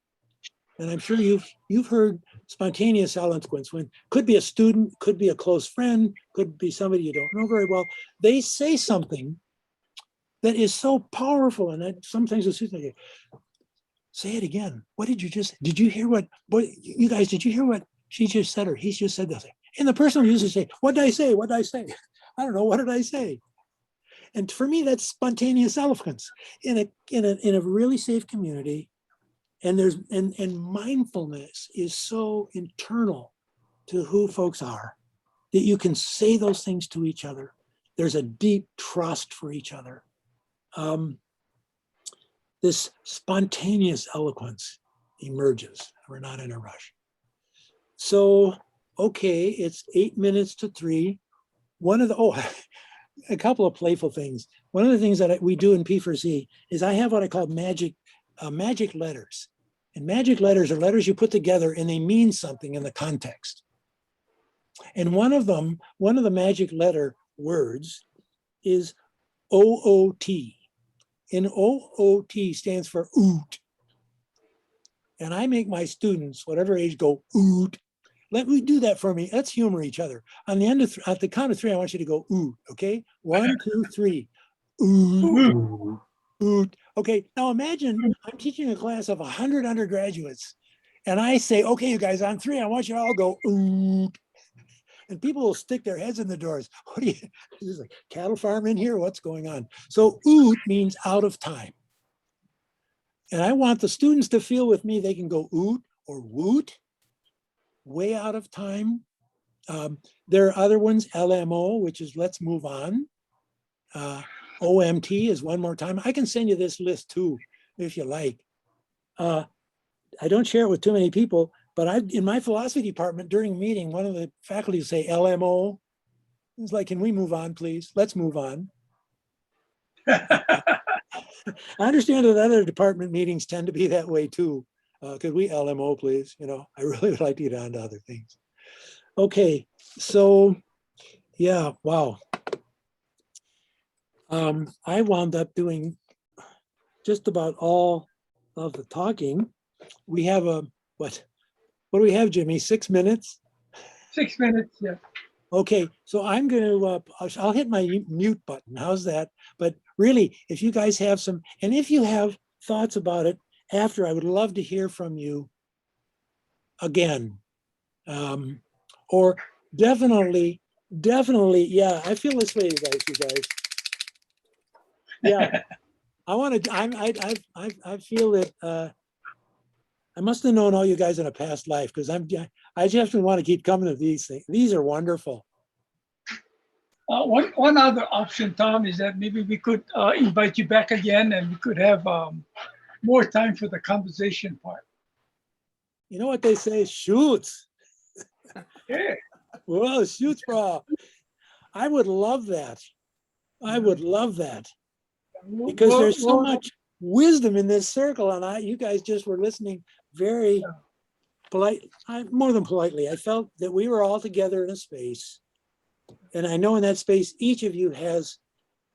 [SPEAKER 5] And I'm sure you've heard spontaneous eloquence when could be a student, could be a close friend, could be somebody you don't know very well. They say something that is so powerful, and that sometimes it's like, say it again. What did you hear what you guys, did you hear what she just said or he just said that? And the person will usually say, what did I say? What did I say? I don't know, what did I say? And for me, that's spontaneous eloquence in a really safe community. And mindfulness is so internal to who folks are that you can say those things to each other. There's a deep trust for each other. This spontaneous eloquence emerges. We're not in a rush. So, okay, it's 8 minutes to 3. A couple of playful things. One of the things that we do in P4C is I have what I call magic letters. And magic letters are letters you put together and they mean something in the context. And one of the magic letter words is OOT. And OOT stands for oot. And I make my students, whatever age, go oot. Let me do that for me. Let's humor each other. On the end of at the count of 3, I want you to go oot, okay? 1, 2, 3. Oot. Oot. Okay, now imagine I'm teaching a class of 100 undergraduates and I say, okay, you guys, on 3, I want you to all go oot. And people will stick their heads in the doors. What is this, like cattle farm in here? What's going on? So oot means out of time. And I want the students to feel with me, they can go oot or woot, way out of time. There are other ones, LMO, which is let's move on. OMT is one more time. I can send you this list too, if you like. I don't share it with too many people, but in my philosophy department during a meeting, one of the faculty will say LMO. It's like, can we move on, please? Let's move on. I understand that other department meetings tend to be that way too. Could we LMO, please? You know, I really would like to get on to other things. Okay, so yeah, wow. I wound up doing just about all of the talking. We have what do we have, Jimmy? 6 minutes?
[SPEAKER 1] 6 minutes, yeah.
[SPEAKER 5] Okay, so I'm going to, I'll hit my mute button. How's that? But really, if you guys have some, and if you have thoughts about it after, I would love to hear from you again. Or definitely, yeah, I feel this way, you guys. Yeah, I feel that I must have known all you guys in a past life because I just want to keep coming to these things. These are wonderful.
[SPEAKER 1] One other option, Tom, is that maybe we could invite you back again and we could have more time for the conversation part.
[SPEAKER 5] You know what they say? Shoots.
[SPEAKER 1] Yeah.
[SPEAKER 5] Whoa, shoots, bro. I would love that. I would love that. Because there's so much wisdom in this circle, and you guys just were listening very polite, more than politely. I felt that we were all together in a space, and I know in that space, each of you has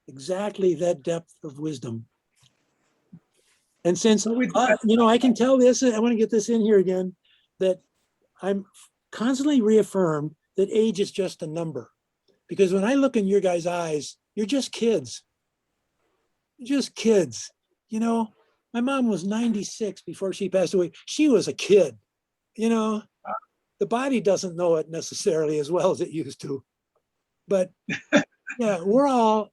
[SPEAKER 5] exactly that depth of wisdom. And since, I can tell this, I want to get this in here again, that I'm constantly reaffirmed that age is just a number. Because when I look in your guys' eyes, you're just kids. You're just kids. My mom was 96 before she passed away. She was a kid. The body doesn't know it necessarily as well as it used to. But yeah, we're all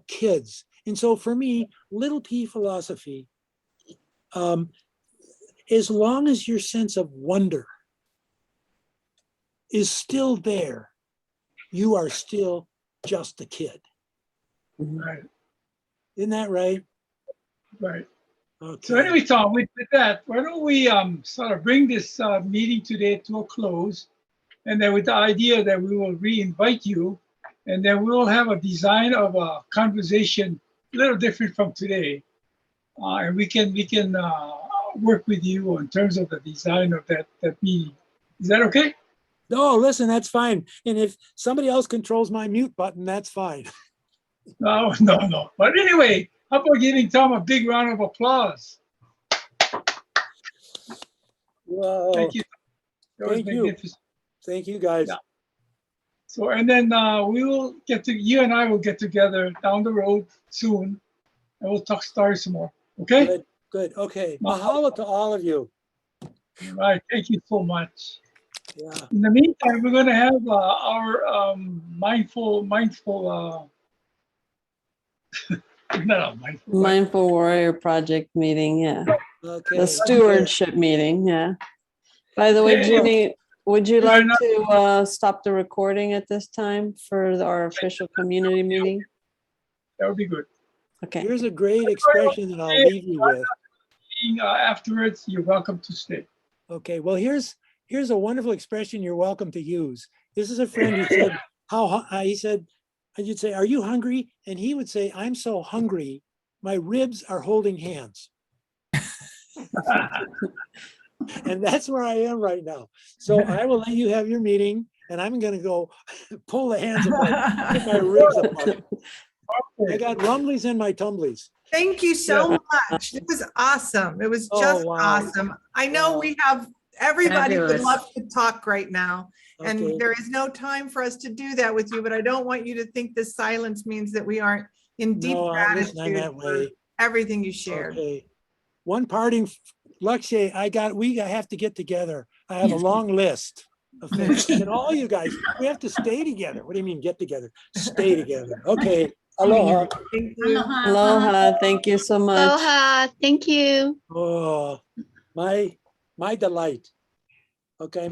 [SPEAKER 5] kids. And so for me, little P philosophy, as long as your sense of wonder is still there, you are still just a kid.
[SPEAKER 1] Right.
[SPEAKER 5] Isn't that right?
[SPEAKER 1] Right.
[SPEAKER 5] Okay.
[SPEAKER 1] So anyway, Tom, with that, why don't we sort of bring this meeting today to a close, and then with the idea that we will re-invite you, and then we'll have a design of a conversation a little different from today, and we can work with you in terms of the design of that meeting. Is that okay?
[SPEAKER 5] No, listen, that's fine. And if somebody else controls my mute button, that's fine.
[SPEAKER 1] No. But anyway, how about giving Tom a big round of applause?
[SPEAKER 5] Whoa.
[SPEAKER 1] Thank you.
[SPEAKER 5] Thank you. Thank you, guys.
[SPEAKER 1] Yeah. So, and then you and I will get together down the road soon, and we'll start some more. Okay?
[SPEAKER 5] Good. Okay. Mahalo to all of you.
[SPEAKER 1] All right. Thank you so much.
[SPEAKER 5] Yeah.
[SPEAKER 1] In the meantime, we're going to have our mindful
[SPEAKER 3] Mindful Warrior Project meeting, yeah.
[SPEAKER 5] Okay.
[SPEAKER 3] The stewardship meeting, yeah. By the way, Jimmy, would you like to stop the recording at this time for our official community meeting?
[SPEAKER 1] That would be good.
[SPEAKER 3] Okay.
[SPEAKER 5] Here's a great expression that I'll leave you with.
[SPEAKER 1] Afterwards, you're welcome to stay.
[SPEAKER 5] Okay. Well, here's a wonderful expression you're welcome to use. This is a friend who said, you'd say, "Are you hungry?" And he would say, "I'm so hungry, my ribs are holding hands." And that's where I am right now. So I will let you have your meeting, and I'm going to go pull the hands apart, get my ribs apart. I got rumblies in my tumblies.
[SPEAKER 13] Thank you so much. It was awesome. It was just awesome. I know we have everybody would love to talk right now. And there is no time for us to do that with you, but I don't want you to think this silence means that we aren't in deep gratitude for everything you shared.
[SPEAKER 5] Okay. One parting, Lakshay, we have to get together. I have a long list of things. And all you guys, we have to stay together. What do you mean get together? Stay together. Okay. Aloha.
[SPEAKER 13] Thank you.
[SPEAKER 3] Aloha. Thank you so much.
[SPEAKER 9] Aloha. Thank you.
[SPEAKER 5] Oh, my delight. Okay.